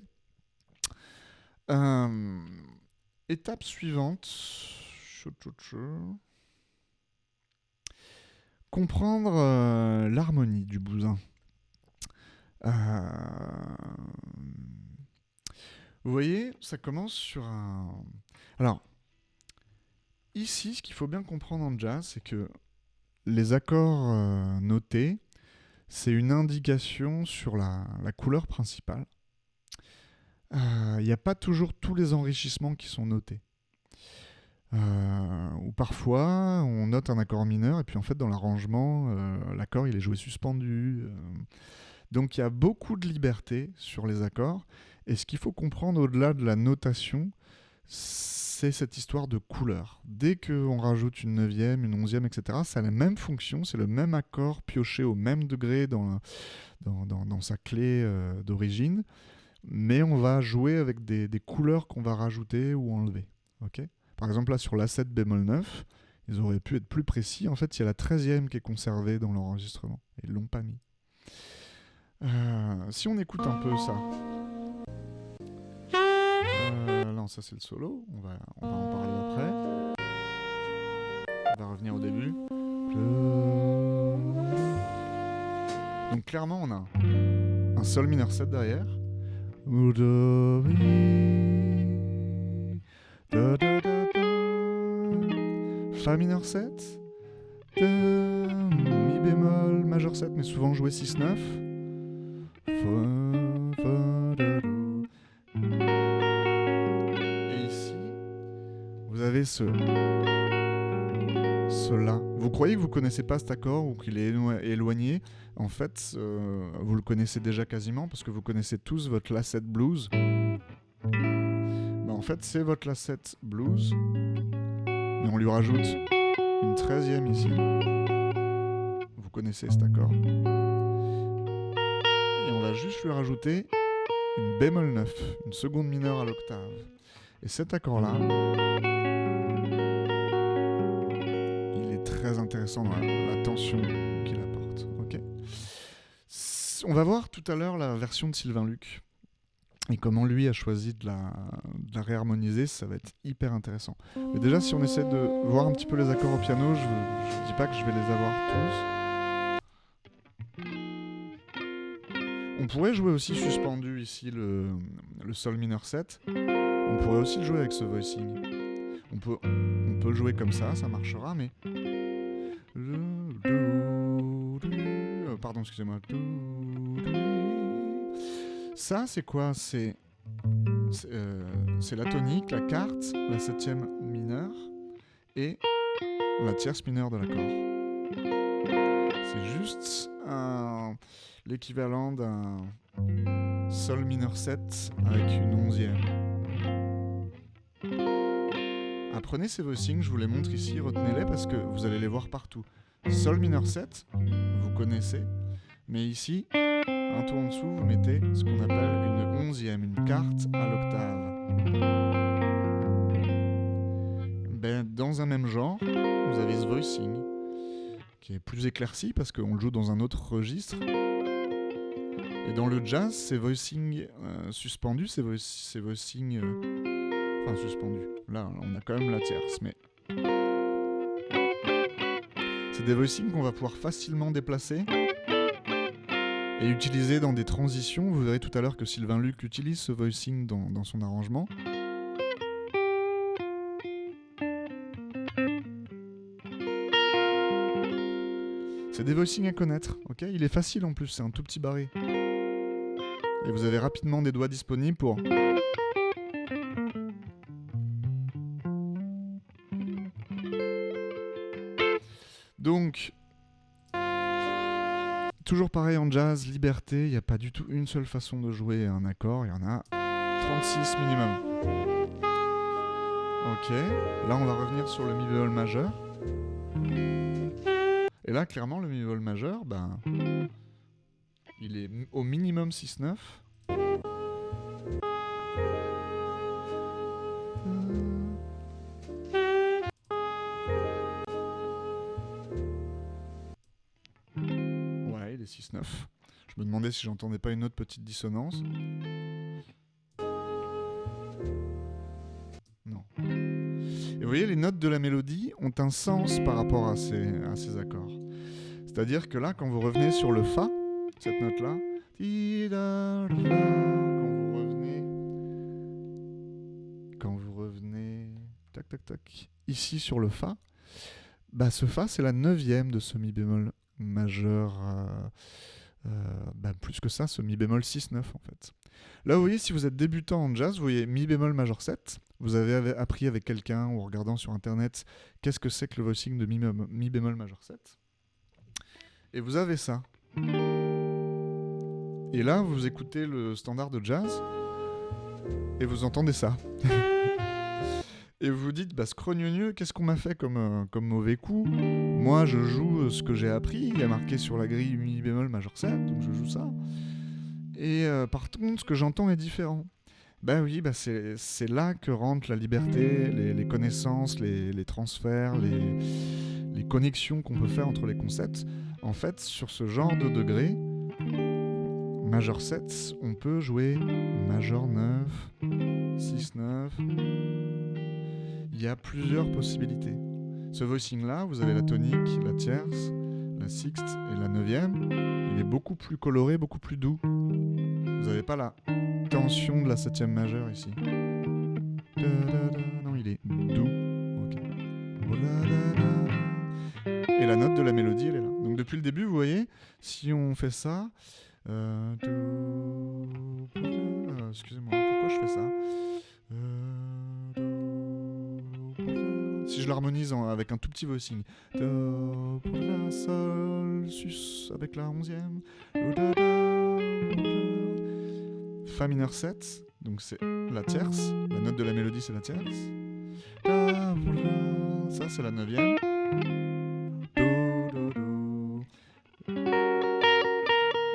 Euh, Étape suivante. Comprendre l'harmonie du bousin. Euh, Vous voyez, ça commence sur un... Alors, ici, ce qu'il faut bien comprendre en jazz, c'est que les accords notés, c'est une indication sur la couleur principale. Il n'y a pas toujours tous les enrichissements qui sont notés. Ou parfois, on note un accord mineur, et puis en fait, dans l'arrangement, l'accord, il est joué suspendu. Donc, il y a beaucoup de liberté sur les accords. Et ce qu'il faut comprendre au-delà de la notation, c'est cette histoire de couleur. Dès qu'on rajoute une neuvième, une onzième, etc., ça a la même fonction, c'est le même accord pioché au même degré dans sa clé d'origine, mais on va jouer avec des couleurs qu'on va rajouter ou enlever. Okay, par exemple, là, sur l'A7 bémol 9, ils auraient pu être plus précis. En fait, il y a la 13e qui est conservée dans l'enregistrement. Ils ne l'ont pas mis. Si on écoute un peu ça... non, ça c'est le solo, on va en parler après. On va revenir au début. Donc clairement on a un sol mineur 7 derrière. Fa mineur 7. Mi bémol majeur 7, mais souvent joué 6-9. Vous avez ce La. Vous croyez que vous connaissez pas cet accord ou qu'il est éloigné. En fait, vous le connaissez déjà quasiment parce que vous connaissez tous votre La7 blues. En fait, c'est votre La7 blues, mais on lui rajoute une 13e ici. Vous connaissez cet accord. Et on va juste lui rajouter une bémol 9, une seconde mineure à l'octave. Et cet accord-là, il est très intéressant dans la tension qu'il apporte. Okay, on va voir tout à l'heure la version de Sylvain Luc. Et comment lui a choisi de la réharmoniser, ça va être hyper intéressant. Mais déjà, si on essaie de voir un petit peu les accords au piano, je ne dis pas que je vais les avoir tous. On pourrait jouer aussi suspendu ici le sol mineur 7. On pourrait aussi le jouer avec ce voicing. On peut le jouer comme ça marchera, mais... Pardon, excusez-moi. Ça, c'est quoi? C'est la tonique, la quarte, la 7e mineure et la tierce mineure de l'accord. C'est juste l'équivalent d'un sol mineur 7 avec une 11e. Apprenez ces voicings, je vous les montre ici, retenez-les parce que vous allez les voir partout. Sol mineur 7, vous connaissez, mais ici... un tour en dessous, vous mettez ce qu'on appelle une 11e, une quarte à l'octave. Dans un même genre, vous avez ce voicing qui est plus éclairci parce qu'on le joue dans un autre registre. Et dans le jazz, ces voicings suspendus, ces voicings... enfin, suspendus. Là, on a quand même la tierce, mais... c'est des voicings qu'on va pouvoir facilement déplacer et utiliser dans des transitions. Vous verrez tout à l'heure que Sylvain Luc utilise ce voicing dans son arrangement. C'est des voicings à connaître, ok ? Il est facile en plus, c'est un tout petit barré. Et vous avez rapidement des doigts disponibles pour... Donc... toujours pareil en jazz, liberté, il n'y a pas du tout une seule façon de jouer un accord, il y en a 36 minimum. Ok, là on va revenir sur le mi bémol majeur. Et là clairement le mi bémol majeur, il est au minimum 6-9. Ouais, il est 6-9. Je me demandais si j'entendais pas une autre petite dissonance. Non. Et vous voyez, les notes de la mélodie ont un sens par rapport à ces accords. C'est-à-dire que là, quand vous revenez sur le Fa, cette note-là, quand vous revenez, tac tac tac, ici sur le Fa, bah ce Fa c'est la 9e de ce Mi bémol majeur, plus que ça, ce Mi bémol 6-9 en fait. Là vous voyez, si vous êtes débutant en jazz, vous voyez Mi bémol majeur 7, vous avez appris avec quelqu'un ou en regardant sur internet qu'est-ce que c'est que le voicing de Mi bémol majeur 7. Et vous avez ça. Et là, vous écoutez le standard de jazz et vous entendez ça. Et vous vous dites, bah scrogneux, qu'est-ce qu'on m'a fait comme mauvais coup? Moi, je joue ce que j'ai appris. Il y a marqué sur la grille Mi bémol majeur 7, donc je joue ça. Et par contre, ce que j'entends est différent. Ben oui, c'est là que rentre la liberté, les connaissances, les transferts, les connexions qu'on peut faire entre les concepts. En fait, sur ce genre de degré, majeur 7, on peut jouer majeur 9, 6-9. Il y a plusieurs possibilités. Ce voicing-là, vous avez la tonique, la tierce, la sixte et la 9e. Il est beaucoup plus coloré, beaucoup plus doux. Vous n'avez pas la tension de la 7e majeure ici. Non, il est doux. Okay. Et la note de la mélodie, elle est là. Donc depuis le début, vous voyez, si on fait ça... excusez-moi, pourquoi je fais ça? Si je l'harmonise avec un tout petit voicing. Do, la, sol, sus avec la 11e. Fa mineur 7, donc c'est la tierce. La note de la mélodie, c'est la tierce. Ça, c'est la 9e.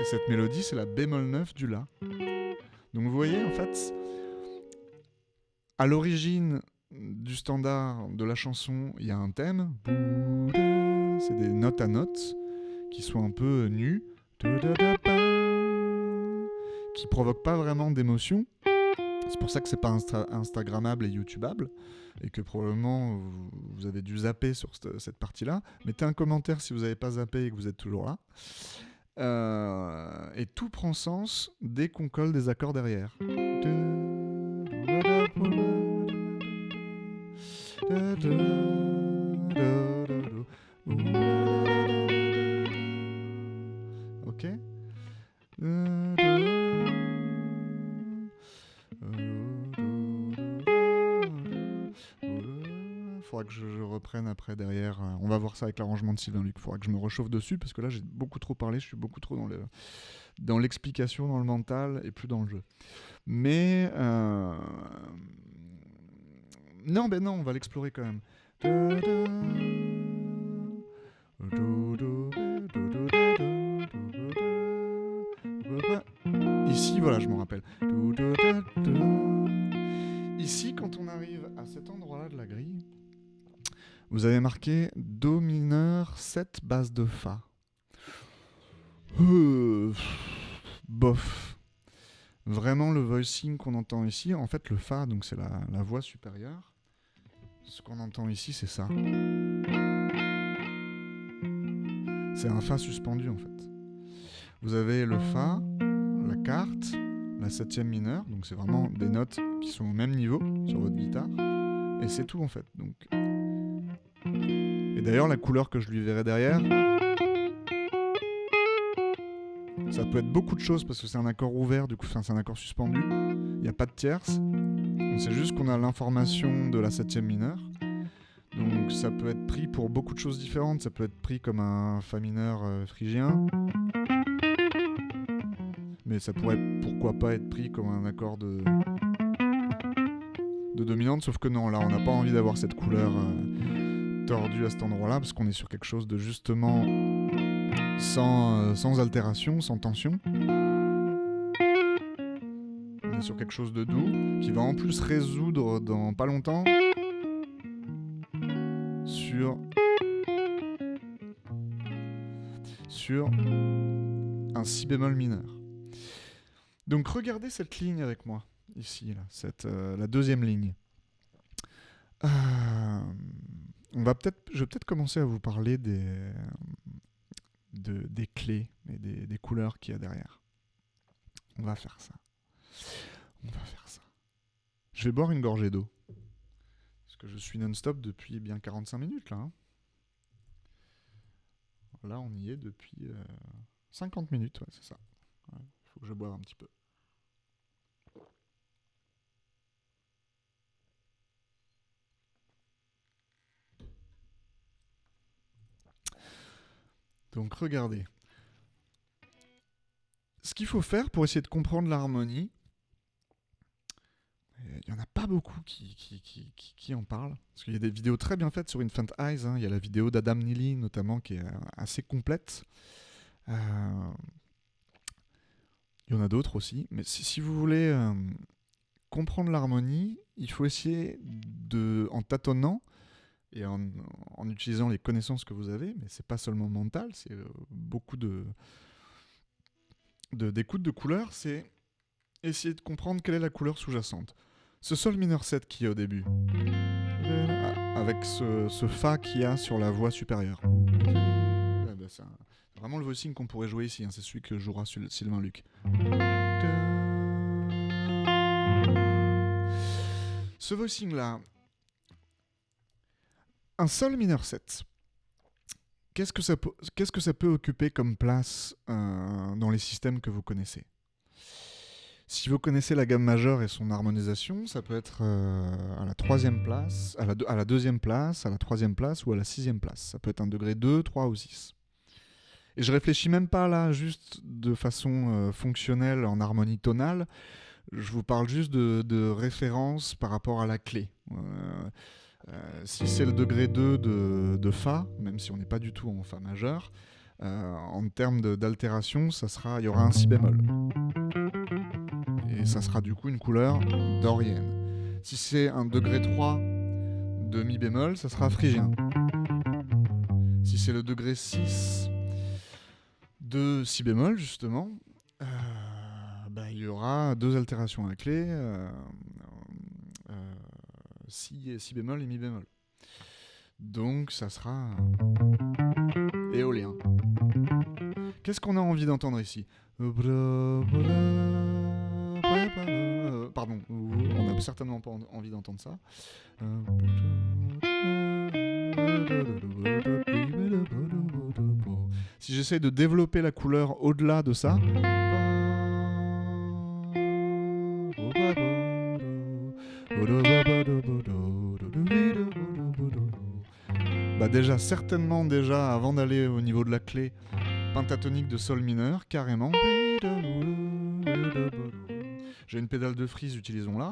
Et cette mélodie, c'est la bémol 9 du La. Donc vous voyez, en fait, à l'origine du standard de la chanson, il y a un thème. C'est des notes à notes qui sont un peu nues, qui provoquent pas vraiment d'émotion. C'est pour ça que c'est pas instagrammable et youtubable, et que probablement vous avez dû zapper sur cette partie-là. Mettez un commentaire si vous n'avez pas zappé et que vous êtes toujours là. Et tout prend sens dès qu'on colle des accords derrière. Ok. Faudra que je reprenne après derrière. On va voir ça avec l'arrangement de Sylvain Luc. Faudra que je me réchauffe dessus parce que là j'ai beaucoup trop parlé. Je suis beaucoup trop dans l'explication, dans le mental et plus dans le jeu. Mais non, on va l'explorer quand même. Ici, voilà, je m'en rappelle. Ici, quand on arrive à cet endroit-là de la grille, vous avez marqué Do mineur 7 basse de Fa. Bof. Vraiment, le voicing qu'on entend ici, en fait, le Fa, donc c'est la voix supérieure. Ce qu'on entend ici, c'est ça. C'est un Fa suspendu, en fait. Vous avez le Fa, la quarte, la 7e mineure, donc c'est vraiment des notes qui sont au même niveau sur votre guitare, et c'est tout, en fait. Donc... Et d'ailleurs, la couleur que je lui verrai derrière, ça peut être beaucoup de choses parce que c'est un accord ouvert, du coup c'est un accord suspendu. Il n'y a pas de tierce. Donc c'est juste qu'on a l'information de la 7e mineure. Donc ça peut être pris pour beaucoup de choses différentes. Ça peut être pris comme un Fa mineur phrygien. Mais ça pourrait pourquoi pas être pris comme un accord de dominante. Sauf que non, là on n'a pas envie d'avoir cette couleur tordue à cet endroit-là parce qu'on est sur quelque chose de justement... sans altération, sans tension. On est sur quelque chose de doux qui va en plus résoudre dans pas longtemps sur un si bémol mineur. Donc regardez cette ligne avec moi, ici, là, la deuxième ligne. Je vais peut-être commencer à vous parler des clés et des couleurs qu'il y a derrière. On va faire ça. Je vais boire une gorgée d'eau. Parce que je suis non-stop depuis bien 45 minutes, là. Hein. Là, on y est depuis 50 minutes, ouais, c'est ça. Il faut que je boive un petit peu. Donc regardez. Ce qu'il faut faire pour essayer de comprendre l'harmonie, il n'y en a pas beaucoup qui en parlent. Parce qu'il y a des vidéos très bien faites sur Infant Eyes. Hein. Il y a la vidéo d'Adam Neely notamment qui est assez complète. Il y en a d'autres aussi. Mais si vous voulez comprendre l'harmonie, il faut essayer en tâtonnant et en utilisant les connaissances que vous avez, mais c'est pas seulement mental, c'est beaucoup d'écoute de couleurs, c'est essayer de comprendre quelle est la couleur sous-jacente. Ce sol mineur 7 qui est au début, avec ce fa qu'il y a sur la voix supérieure. C'est vraiment le voicing qu'on pourrait jouer ici, hein, c'est celui que jouera Sylvain Luc. Ce voicing-là, un sol mineur 7, qu'est-ce que ça peut occuper comme place dans les systèmes que vous connaissez ? Si vous connaissez la gamme majeure et son harmonisation, ça peut être à la 3e place, à la 2e place, à la 3e place ou à la 6e place. Ça peut être un degré 2, 3 ou 6. Et je réfléchis même pas là juste de façon fonctionnelle en harmonie tonale, je vous parle juste de référence par rapport à la clé. Si c'est le degré 2 de Fa, même si on n'est pas du tout en Fa majeur, en termes d'altération, il y aura un Si bémol. Et ça sera du coup une couleur dorienne. Si c'est un degré 3 de Mi bémol, ça sera phrygien. Si c'est le degré 6 de Si bémol, justement, il y aura 2 altérations à la clé. Si bémol et Mi bémol. Donc ça sera éolien. Qu'est-ce qu'on a envie d'entendre ici ? Pardon, on n'a certainement pas envie d'entendre ça. Si j'essaie de développer la couleur au-delà de ça, déjà, avant d'aller au niveau de la clé pentatonique de sol mineur, carrément. J'ai une pédale de frise, utilisons-la.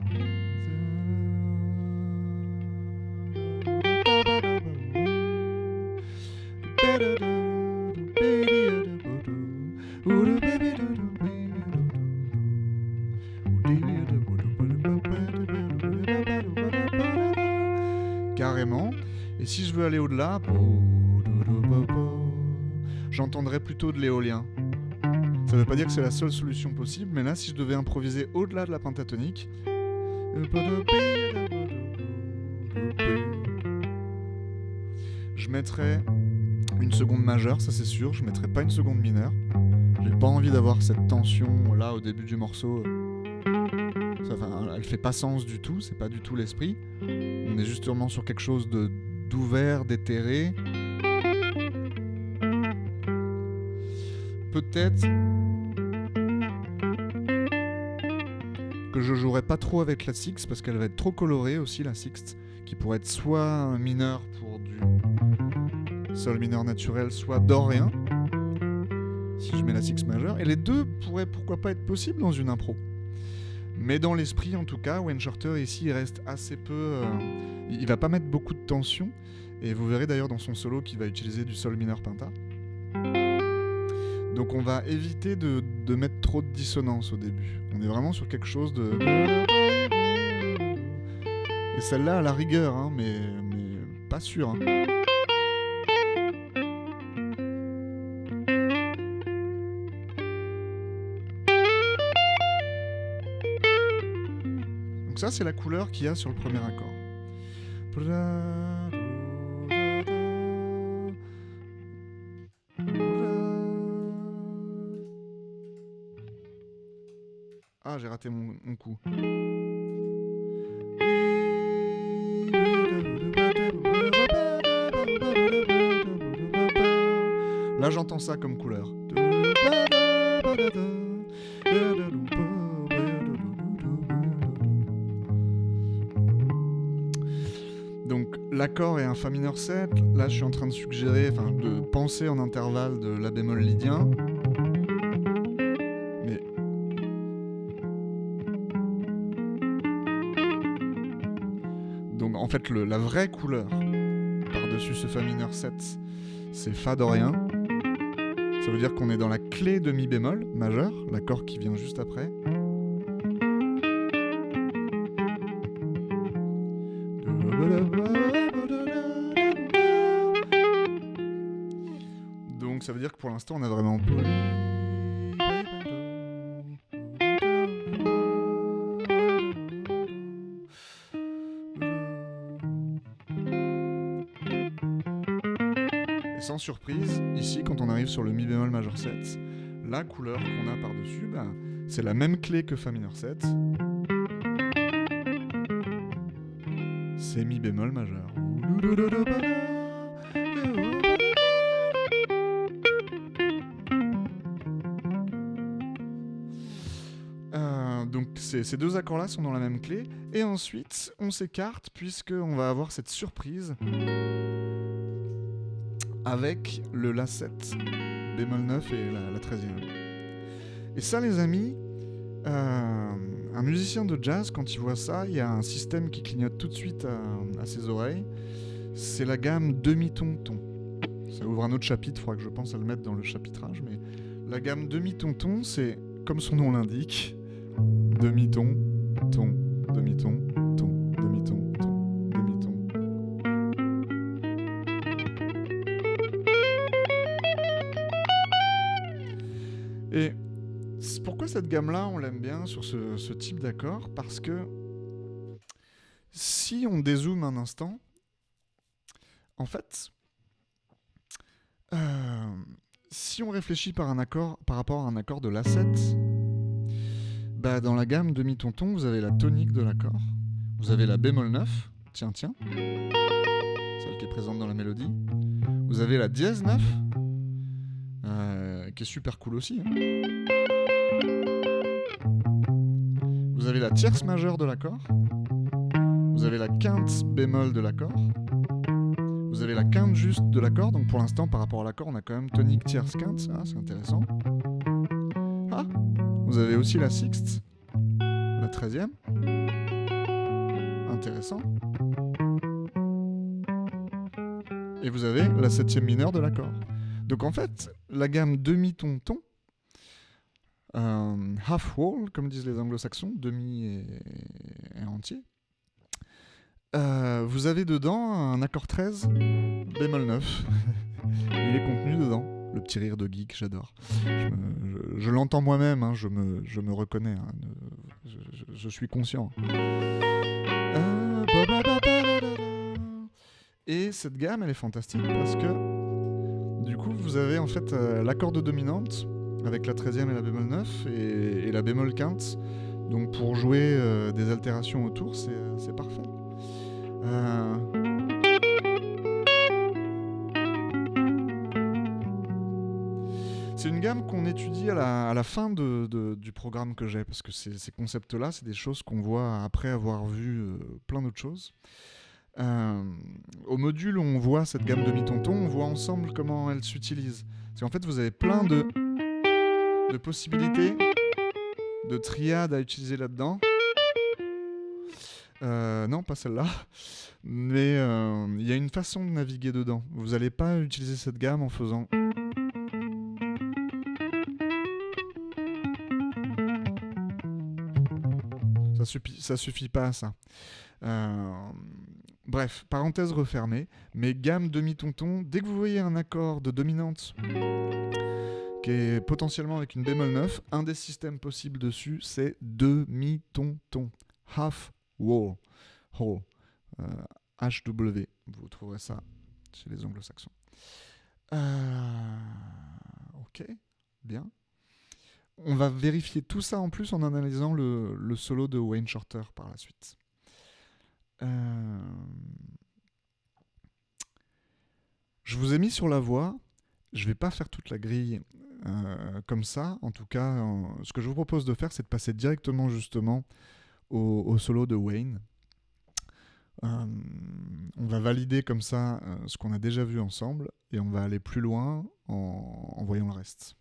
Carrément. Et si je veux aller au-delà, j'entendrais plutôt de l'éolien. Ça ne veut pas dire que c'est la seule solution possible, mais là, si je devais improviser au-delà de la pentatonique, je mettrais une seconde majeure, ça c'est sûr, je mettrais pas une seconde mineure. J'ai pas envie d'avoir cette tension là au début du morceau. Elle fait pas sens du tout, c'est pas du tout l'esprit. On est justement sur quelque chose d'ouvert, d'éthéré. Peut-être que je jouerai pas trop avec la sixte parce qu'elle va être trop colorée aussi, la sixte, qui pourrait être soit mineure pour du sol mineur naturel, soit dorien, si je mets la sixte majeure. Et les deux pourraient pourquoi pas être possibles dans une impro. Mais dans l'esprit, en tout cas, Wayne Shorter ici, il reste assez peu... il va pas mettre beaucoup de tension. Et vous verrez d'ailleurs dans son solo qu'il va utiliser du sol mineur penta. Donc on va éviter de mettre trop de dissonance au début. On est vraiment sur quelque chose de... Et celle-là à la rigueur, hein, mais pas sûr. Hein. ça, c'est la couleur qu'il y a sur le premier accord. Ah, j'ai raté mon coup. Là, j'entends ça comme couleur. Donc, l'accord est un Fa mineur 7. Là, je suis en train de suggérer, de penser en intervalle de La bémol lydien. Mais donc, en fait, la vraie couleur par-dessus ce Fa mineur 7, c'est Fa dorien. Ça veut dire qu'on est dans la clé de Mi bémol majeur, l'accord qui vient juste après. Donc ça veut dire que pour l'instant on a vraiment... Et sans surprise, ici quand on arrive sur le Mi bémol majeur 7, la couleur qu'on a par-dessus, c'est la même clé que Fa mineur 7. C'est Mi bémol majeur. Donc ces deux accords-là sont dans la même clé. Et ensuite, on s'écarte puisqu'on va avoir cette surprise avec le La7, bémol 9 et la 13e. Et ça, les amis, un musicien de jazz, quand il voit ça, il y a un système qui clignote tout de suite à ses oreilles. C'est la gamme demi-ton-ton. Ça ouvre un autre chapitre, il faudra que je pense à le mettre dans le chapitrage. Mais la gamme demi-ton-ton, c'est, comme son nom l'indique, demi-ton, ton, demi-ton, ton, demi-ton, ton, demi-ton. Et pourquoi cette gamme-là, on l'aime bien sur ce type d'accord ? Parce que si on dézoome un instant, en fait, si on réfléchit par rapport à un accord de La7, dans la gamme demi-ton-ton, vous avez la tonique de l'accord, vous avez la bémol 9, tiens, celle qui est présente dans la mélodie, vous avez la dièse 9, qui est super cool aussi, hein. Vous avez la tierce majeure de l'accord, vous avez la quinte bémol de l'accord, vous avez la quinte juste de l'accord, donc pour l'instant par rapport à l'accord on a quand même tonique, tierce, quinte, ah, c'est intéressant. Ah, vous avez aussi la sixte, la 13e, intéressant. Et vous avez la 7e mineure de l'accord. Donc en fait, la gamme demi-ton-ton, half whole, comme disent les anglo-saxons, demi et entier, vous avez dedans un accord 13, bémol 9. Il est contenu dedans. Le petit rire de geek, j'adore. Je l'entends moi-même, hein, je me reconnais, hein, je suis conscient. Et cette gamme, elle est fantastique parce que du coup, vous avez en fait l'accord de dominante avec la 13e et la bémol 9 et la bémol quinte. Donc pour jouer des altérations autour, c'est parfait. C'est une gamme qu'on étudie à la fin du programme que j'ai, parce que ces concepts-là, c'est des choses qu'on voit après avoir vu plein d'autres choses. Au module où on voit cette gamme demi-ton-ton, on voit ensemble comment elle s'utilise. Parce qu'en fait, vous avez plein de possibilités de triades à utiliser là-dedans. Non, pas celle-là. Mais il y a une façon de naviguer dedans. Vous n'allez pas utiliser cette gamme en faisant... Ça suffit pas à ça. Bref, parenthèse refermée. Mais gamme demi-ton-ton, dès que vous voyez un accord de dominante qui est potentiellement avec une bémol 9, un des systèmes possibles dessus, c'est demi-ton-ton. Half Wall. Hall. HW. Vous trouverez ça chez les anglo-saxons. Ok, bien. On va vérifier tout ça en plus en analysant le solo de Wayne Shorter par la suite. Je vous ai mis sur la voix. Je ne vais pas faire toute la grille comme ça. En tout cas, ce que je vous propose de faire, c'est de passer directement justement au solo de Wayne. On va valider comme ça ce qu'on a déjà vu ensemble et on va aller plus loin en voyant le reste.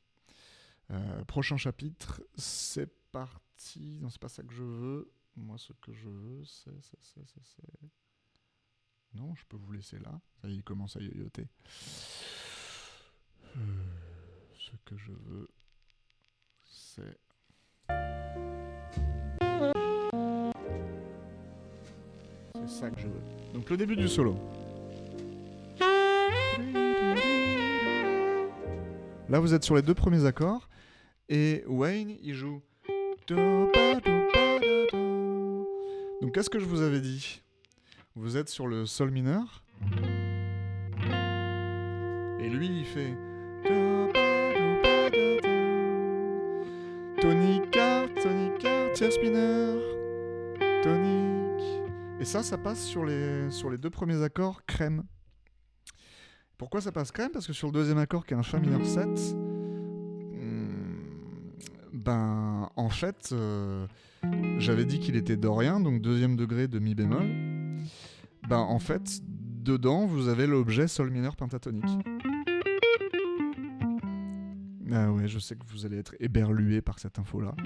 Prochain chapitre, c'est parti. Non, c'est pas ça que je veux. Moi, ce que je veux, c'est... Non, je peux vous laisser là. Ça y est, il commence à yoyoter. Ce que je veux, c'est... C'est ça que je veux. Donc le début du solo. Là, vous êtes sur les 2 premiers accords. Et Wayne, il joue... Donc, qu'est-ce que je vous avais dit ? Vous êtes sur le sol mineur. Et lui, il fait... Tonica, tierce mineur, tonique. Et ça passe sur les 2 premiers accords crème. Pourquoi ça passe crème ? Parce que sur le 2e accord, qui est un Fa mineur 7, en fait, j'avais dit qu'il était dorien, donc 2e degré de mi bémol. En fait, dedans, vous avez l'objet sol mineur pentatonique. Ah ouais, je sais que vous allez être éberlué par cette info-là.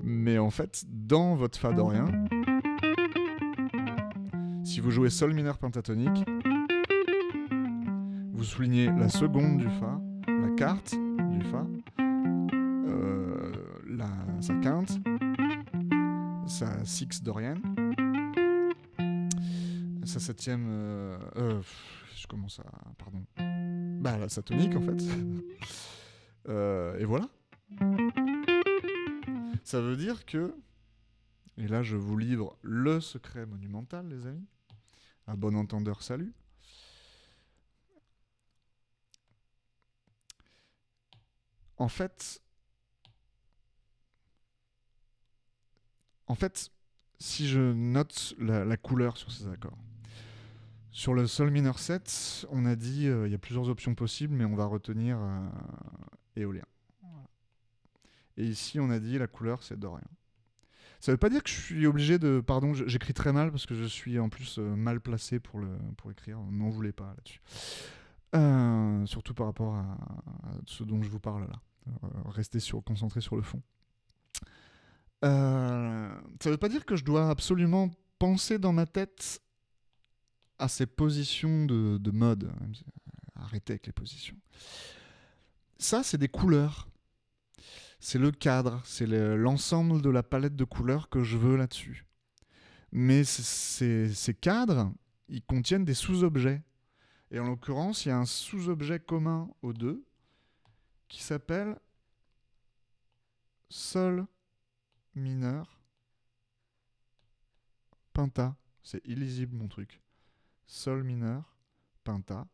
Mais en fait, dans votre Fa dorien, si vous jouez sol mineur pentatonique, vous soulignez la seconde du Fa, la quarte du Fa, sa quinte, sa sixte dorienne, sa 7e... je commence à... Pardon. Sa tonique en fait. Et voilà. Ça veut dire que... Et là, je vous livre le secret monumental, les amis. À bon entendeur, salut. En fait, si je note la couleur sur ces accords, sur le sol mineur 7, on a dit il y a plusieurs options possibles, mais on va retenir éolien. Voilà. Et ici, on a dit la couleur, c'est dorien. Ça veut pas dire que je suis obligé de... Pardon, j'écris très mal parce que je suis en plus mal placé pour écrire. N'en voulez pas là-dessus. Surtout par rapport à ce dont je vous parle là. Restez concentré sur le fond. Ça veut pas dire que je dois absolument penser dans ma tête à ces positions de mode. Arrêtez avec les positions. Ça, c'est des couleurs. C'est le cadre, c'est l'ensemble de la palette de couleurs que je veux là-dessus. Mais ces cadres, ils contiennent des sous-objets. Et en l'occurrence, il y a un sous-objet commun aux deux qui s'appelle Sol mineur penta. C'est illisible mon truc. Sol mineur penta.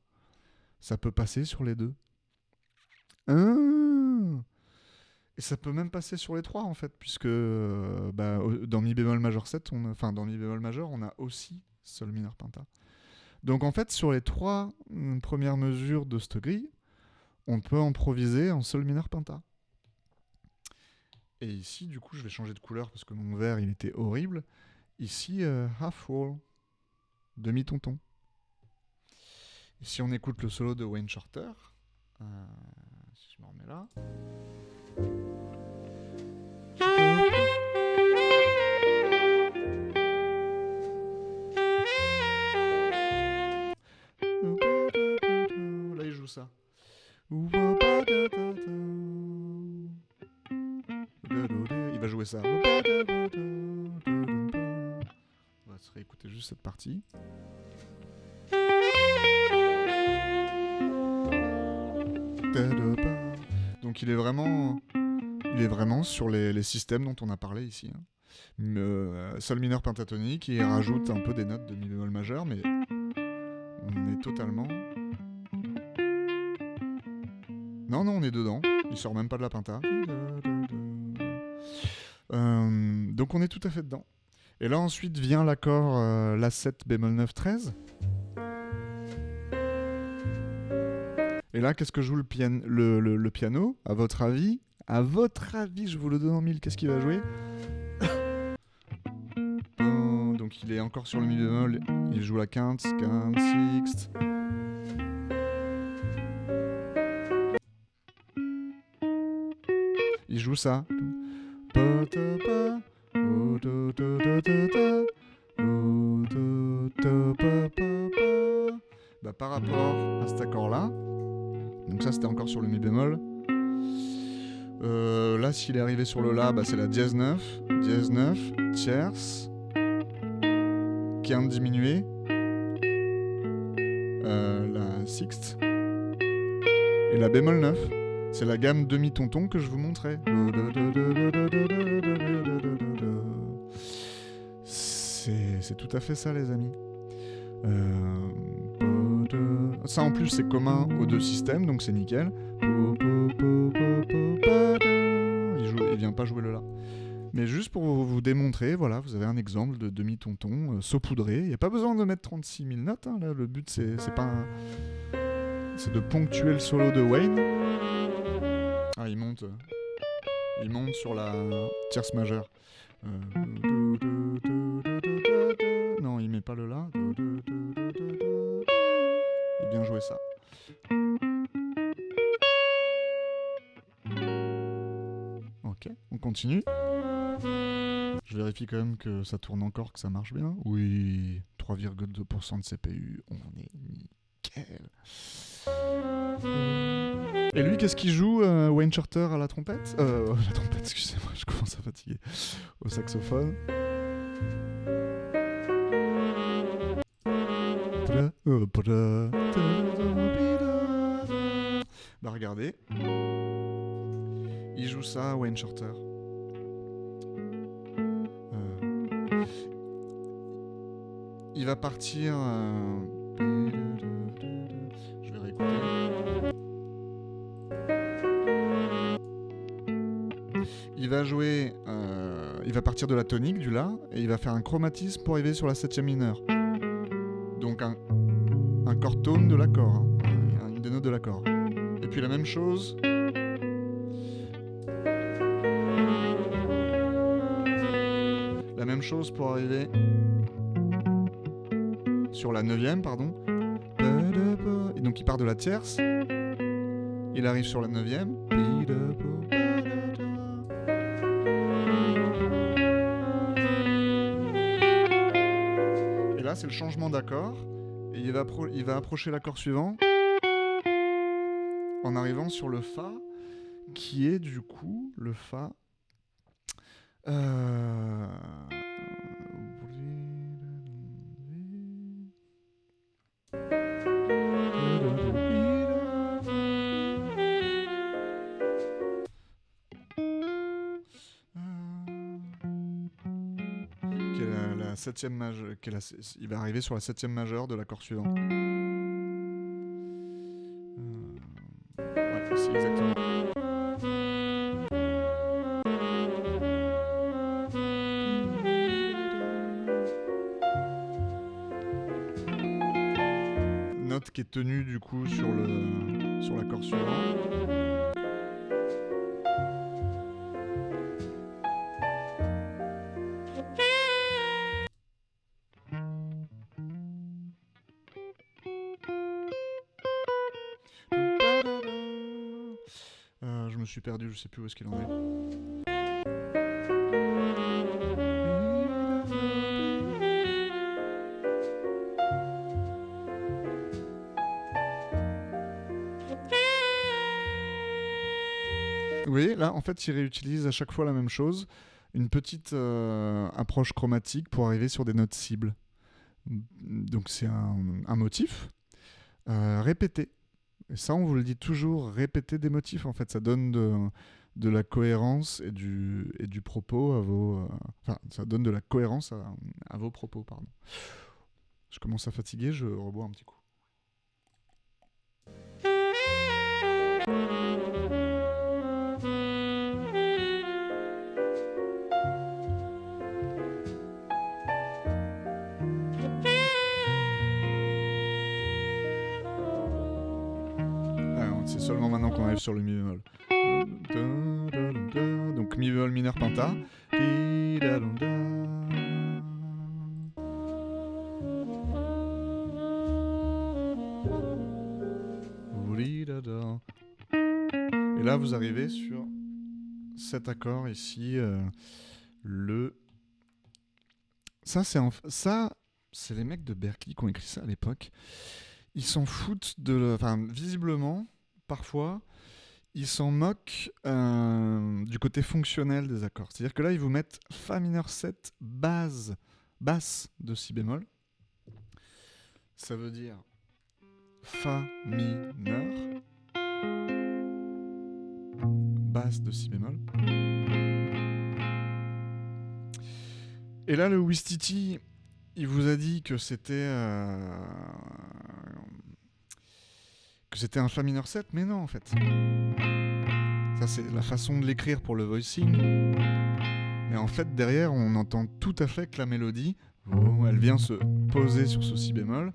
Ça peut passer sur les deux. Et ça peut même passer sur les 3 en fait, puisque dans mi bémol majeur 7, dans mi bémol majeur, on a aussi sol mineur penta. Donc en fait, sur les 3 premières mesures de cette grille, on peut improviser en sol mineur penta. Et ici, du coup, je vais changer de couleur parce que mon vert, il était horrible. Ici, half wall, demi-tonton. Et si on écoute le solo de Wayne Shorter, si je me remets là... Là, il joue ça. Il va jouer ça. On va se réécouter juste cette partie. Donc il est vraiment sur les systèmes dont on a parlé ici. sol mineur pentatonique, et il rajoute un peu des notes de mi bémol majeur, mais on est totalement... Non, on est dedans. Il sort même pas de la penta. Donc on est tout à fait dedans. Et là ensuite vient l'accord La7 bémol 9 13. Et là, qu'est-ce que joue le piano? À votre avis, je vous le donne en mille, qu'est-ce qu'il va jouer? Donc il est encore sur le mi bémol, il joue la quinte, sixte. Il joue ça. Bah, par rapport à cet accord-là, donc ça c'était encore sur le mi bémol. Là, s'il est arrivé sur le La, bah, c'est la dièse 9, tierce, quinte diminuée, la sixte et la bémol 9. C'est la gamme demi-tonton que je vous montrais. C'est tout à fait ça, les amis. Ça en plus c'est commun aux deux systèmes, donc c'est nickel. Il vient pas jouer le La. Mais juste pour vous démontrer, voilà, vous avez un exemple de demi-tonton saupoudré. Il n'y a pas besoin de mettre 36 000 notes. Hein, là, le but c'est de ponctuer le solo de Wayne. Ah, il monte sur la tierce majeure. Non, il met pas le La. Il vient jouer ça. Ok, on continue. Je vérifie quand même que ça tourne encore, que ça marche bien. Oui, 3,2% de CPU, on est nickel. Et lui, qu'est-ce qu'il joue, Wayne Shorter à la trompette? La trompette, excusez-moi, je commence à fatiguer. Au saxophone. Bah regardez. Il joue ça, Wayne Shorter. Il va partir... Je vais réécouter. Il va jouer... il va partir de la tonique, du La, et il va faire un chromatisme pour arriver sur la septième mineure. Donc un chord tone de l'accord, hein, une des notes de l'accord. Et puis la même chose... La même chose pour arriver sur la 9e, pardon. Et donc il part de la tierce, il arrive sur la 9e. Et là c'est le changement d'accord, et il va approcher l'accord suivant en arrivant sur le Fa, qui est du coup le Fa. Qui est la septième majeure, il va arriver sur la septième majeure de l'accord suivant. Ouais, c'est exactement. Note qui est tenue du coup sur l'accord suivant. Je me suis perdu, je sais plus où est-ce qu'il en est. Vous voyez, là, en fait, il réutilise à chaque fois la même chose, une petite approche chromatique pour arriver sur des notes cibles. Donc c'est un motif répété. Et ça, on vous le dit toujours, répéter des motifs, en fait, ça donne de la cohérence et du propos à vos... Enfin, ça donne de la cohérence à vos propos, pardon. Je commence à fatiguer, je rebois un petit coup. C'est seulement maintenant qu'on arrive sur le mi bémol. Donc mi bémol mineur penta. Et là vous arrivez sur cet accord ici, le... Ça c'est les mecs de Berklee qui ont écrit ça à l'époque. Ils s'en foutent de... Enfin, visiblement, parfois, ils s'en moquent du côté fonctionnel des accords. C'est-à-dire que là, ils vous mettent Fa mineur 7 basse de Si bémol. Ça veut dire Fa mineur, basse de Si bémol. Et là, le Ouistiti, il vous a dit que c'était un Fa mineur 7, mais non en fait. Ça c'est la façon de l'écrire pour le voicing. Mais en fait derrière on entend tout à fait que la mélodie, elle vient se poser sur ce Si bémol.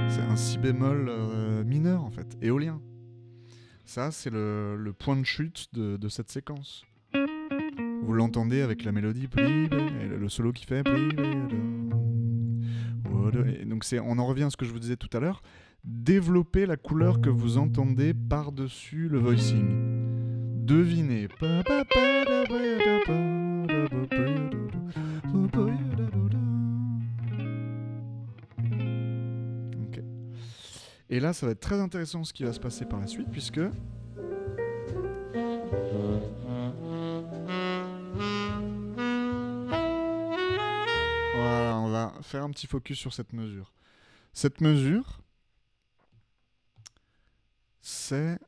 C'est un Si bémol mineur en fait, éolien. Ça c'est le point de chute de cette séquence. Vous l'entendez avec la mélodie, et le solo qui fait. Et donc on en revient à ce que je vous disais tout à l'heure. Développer la couleur que vous entendez par-dessus le voicing. Devinez. Okay. Et là, ça va être très intéressant ce qui va se passer par la suite, puisque... Voilà, on va faire un petit focus sur cette mesure. Cette mesure, c'est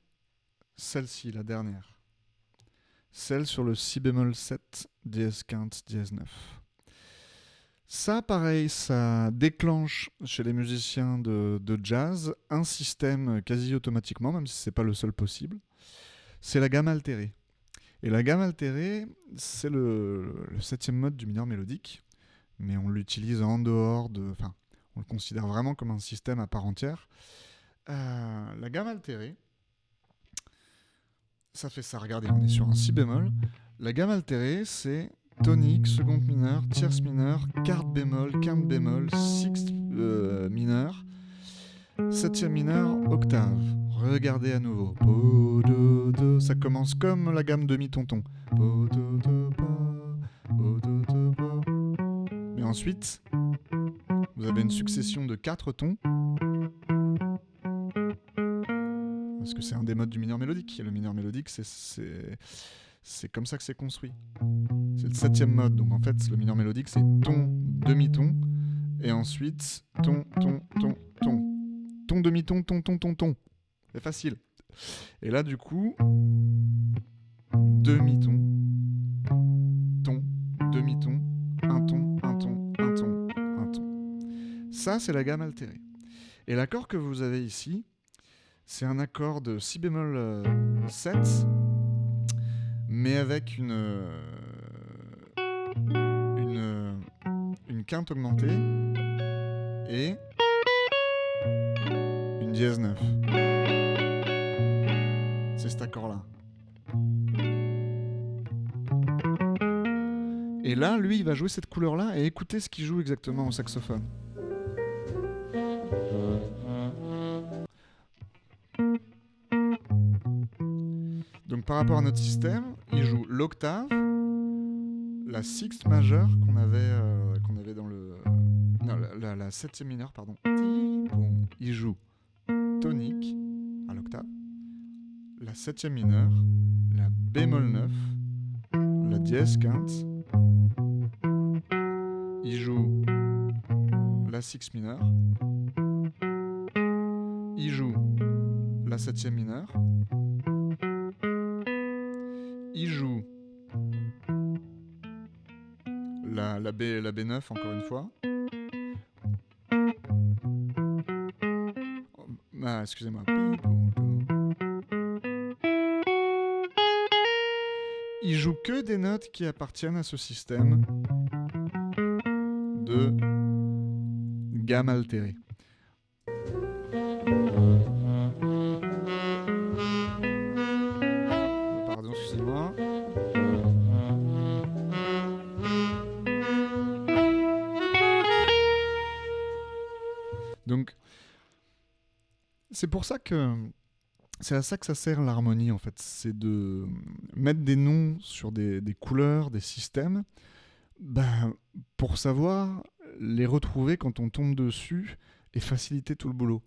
celle-ci, la dernière. Celle sur le Si bémol 7, dièse quinte, dièse 9. Ça, pareil, ça déclenche chez les musiciens de jazz un système quasi automatiquement, même si ce n'est pas le seul possible. C'est la gamme altérée. Et la gamme altérée, c'est le 7e mode du mineur mélodique, mais on l'utilise en dehors de... Enfin, on le considère vraiment comme un système à part entière. La gamme altérée, ça fait ça, regardez, on est sur un Si bémol. La gamme altérée, c'est tonique, seconde mineure, tierce mineure, quarte bémol, quinte bémol, sixte mineure, septième mineure, octave. Regardez à nouveau. Ça commence comme la gamme demi-tonton. Mais ensuite, vous avez une succession de 4 tons. Parce que c'est un des modes du mineur mélodique. Et le mineur mélodique, c'est comme ça que c'est construit. C'est le 7e mode. Donc en fait, le mineur mélodique, c'est ton, demi-ton. Et ensuite, ton, ton, ton, ton. Ton, demi-ton, ton, ton, ton, ton. C'est facile. Et là, du coup, demi-ton, ton, demi-ton, un ton, un ton, un ton, un ton. Ça, c'est la gamme altérée. Et l'accord que vous avez ici, c'est un accord de Si bémol 7, mais avec une quinte augmentée et une dièse 9. C'est cet accord-là. Et là, lui, il va jouer cette couleur-là et écoutez ce qu'il joue exactement au saxophone. Donc par rapport à notre système, il joue l'octave, la sixte majeure qu'on avait dans le... Non, la septième mineure, pardon. Il joue tonique à l'octave, la septième mineure, la bémol 9, la dièse quinte, il joue la sixte mineure, la septième mineure. Il joue la B9 encore une fois. Ah, excusez-moi. Il joue que des notes qui appartiennent à ce système de gamme altérée. Pardon, excusez-moi. Donc, c'est pour ça que c'est à ça que ça sert l'harmonie en fait, c'est de mettre des noms sur des couleurs, des systèmes, pour savoir les retrouver quand on tombe dessus et faciliter tout le boulot.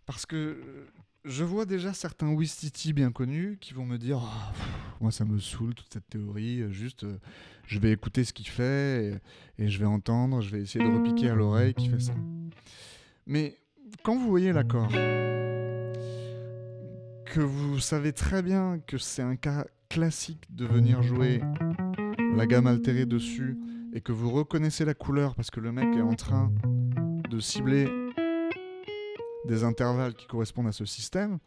Parce que je vois déjà certains Ouistiti bien connus qui vont me dire moi ça me saoule toute cette théorie, juste je vais écouter ce qu'il fait et je vais entendre, je vais essayer de repiquer à l'oreille qui fait ça. Mais quand vous voyez l'accord, que vous savez très bien que c'est un cas classique de venir jouer la gamme altérée dessus et que vous reconnaissez la couleur parce que le mec est en train de cibler des intervalles qui correspondent à ce système,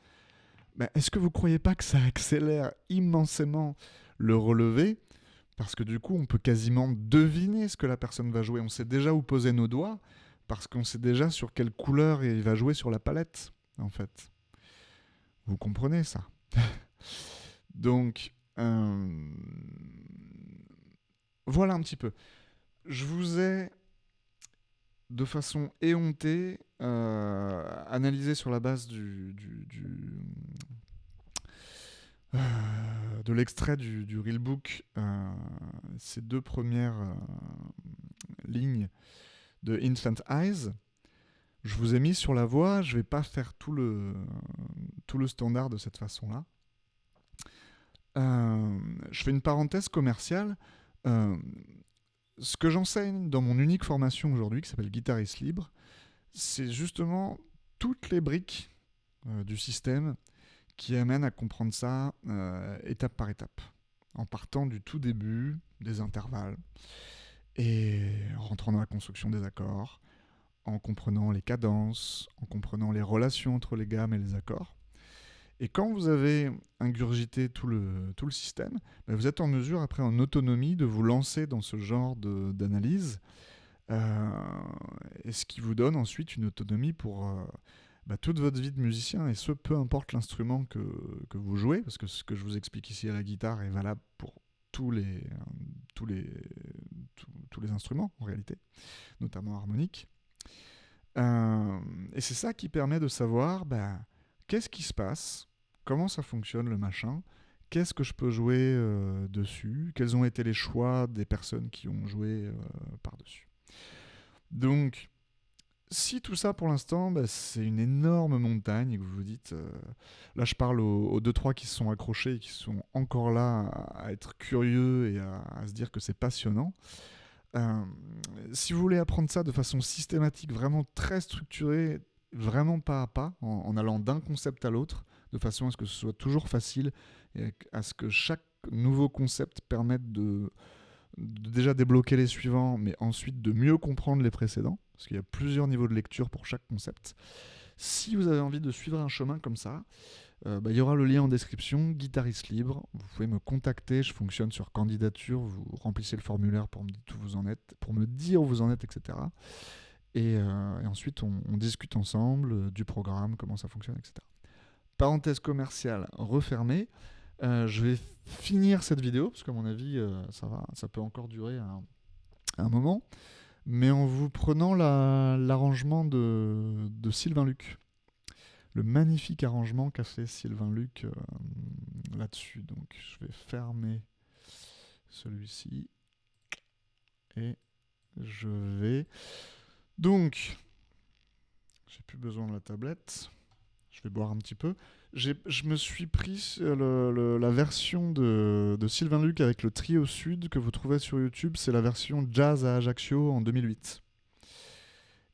est-ce que vous croyez pas que ça accélère immensément le relevé? Parce que du coup, on peut quasiment deviner ce que la personne va jouer. On sait déjà où poser nos doigts parce qu'on sait déjà sur quelle couleur il va jouer sur la palette, en fait. Vous comprenez ça? Donc, voilà un petit peu. Je vous ai, de façon éhontée, analysé sur la base de l'extrait du Realbook ces deux premières lignes de Infant Eyes. Je vous ai mis sur la voix, je ne vais pas faire tout le standard de cette façon-là. Je fais une parenthèse commerciale. Ce que j'enseigne dans mon unique formation aujourd'hui, qui s'appelle Guitariste Libre, c'est justement toutes les briques du système qui amènent à comprendre ça étape par étape, en partant du tout début, des intervalles, et en rentrant dans la construction des accords, en comprenant les cadences, en comprenant les relations entre les gammes et les accords. Et quand vous avez ingurgité tout le système, vous êtes en mesure, après en autonomie, de vous lancer dans ce genre d'analyse, et ce qui vous donne ensuite une autonomie pour toute votre vie de musicien, et ce, peu importe l'instrument que vous jouez, parce que ce que je vous explique ici à la guitare est valable pour tous les instruments, en réalité, notamment harmoniques. Et c'est ça qui permet de savoir qu'est-ce qui se passe, comment ça fonctionne le machin, qu'est-ce que je peux jouer dessus, quels ont été les choix des personnes qui ont joué par-dessus. Donc, si tout ça pour l'instant, c'est une énorme montagne et que vous vous dites, là je parle aux 2-3 qui se sont accrochés et qui sont encore là à être curieux et à se dire que c'est passionnant. Si vous voulez apprendre ça de façon systématique, vraiment très structurée, vraiment pas à pas, en allant d'un concept à l'autre, de façon à ce que ce soit toujours facile et à ce que chaque nouveau concept permette de déjà débloquer les suivants, mais ensuite de mieux comprendre les précédents, parce qu'il y a plusieurs niveaux de lecture pour chaque concept. Si vous avez envie de suivre un chemin comme ça, il y aura le lien en description, Guitariste Libre. Vous pouvez me contacter, je fonctionne sur candidature, vous remplissez le formulaire pour me dire où vous en êtes, etc. Et ensuite, on discute ensemble du programme, comment ça fonctionne, etc. Parenthèse commerciale refermée. Je vais finir cette vidéo, parce qu'à mon avis, ça peut encore durer un moment, mais en vous prenant l'arrangement de Sylvain Luc. Le magnifique arrangement qu'a fait Sylvain Luc là-dessus. Donc je vais fermer celui-ci et je vais... Donc, j'ai plus besoin de la tablette. Je vais boire un petit peu. Je me suis pris la version de Sylvain Luc avec le trio sud que vous trouvez sur YouTube. C'est la version Jazz à Ajaccio en 2008.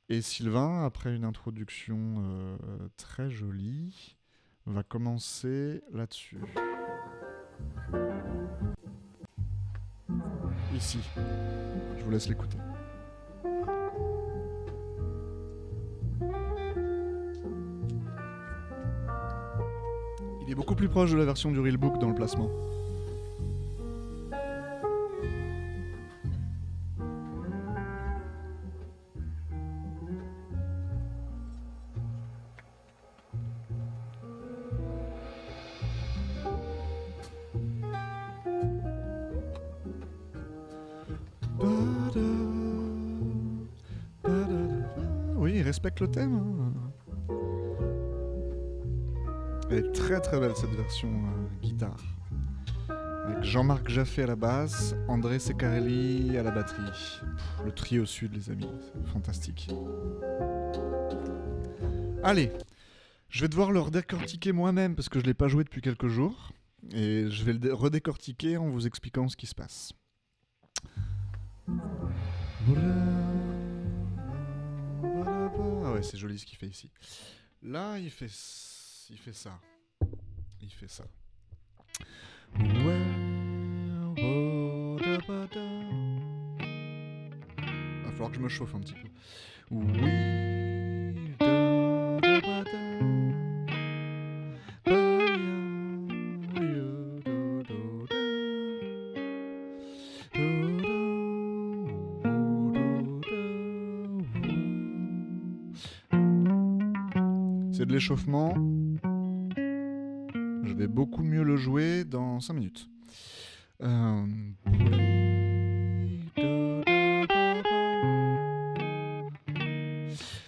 Et Sylvain, après une introduction très jolie, va commencer là-dessus. Ici. Je vous laisse l'écouter. Il est beaucoup plus proche de la version du Real Book dans le placement. Oui, il respecte le thème. Hein. Elle est très très belle cette version guitare. Avec Jean-Marc Jaffé à la basse, André Ceccarelli à la batterie. Le trio sud, les amis, c'est fantastique. Allez, je vais devoir le redécortiquer moi-même parce que je ne l'ai pas joué depuis quelques jours. Et je vais le redécortiquer en vous expliquant ce qui se passe. Ah ouais, c'est joli ce qu'il fait ici. Là, il fait ça. Il fait ça. Va falloir que je me chauffe un petit peu. C'est de l'échauffement. Je vais beaucoup mieux le jouer dans 5 minutes.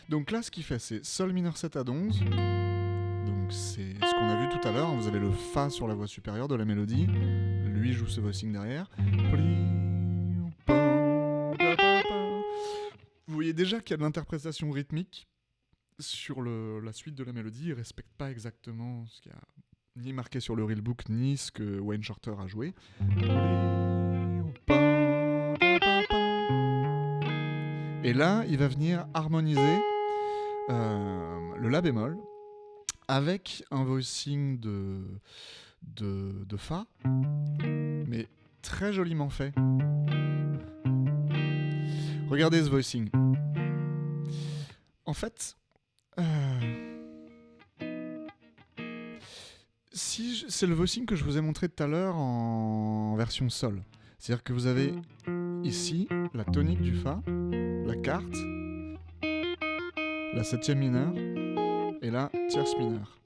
Donc là, ce qu'il fait, c'est Sol mineur 7 à 11. Donc c'est ce qu'on a vu tout à l'heure. Vous avez le Fa sur la voix supérieure de la mélodie. Lui joue ce voicing derrière. Vous voyez déjà qu'il y a de l'interprétation rythmique sur la suite de la mélodie. Il ne respecte pas exactement ce qu'il y a ni marqué sur le Real Book, ni ce que Wayne Shorter a joué. Et là, il va venir harmoniser le La bémol avec un voicing de Fa, mais très joliment fait. Regardez ce voicing. En fait, c'est le voicing que je vous ai montré tout à l'heure en version sol. C'est-à-dire que vous avez ici la tonique du Fa, la quarte, la septième mineure et la tierce mineure.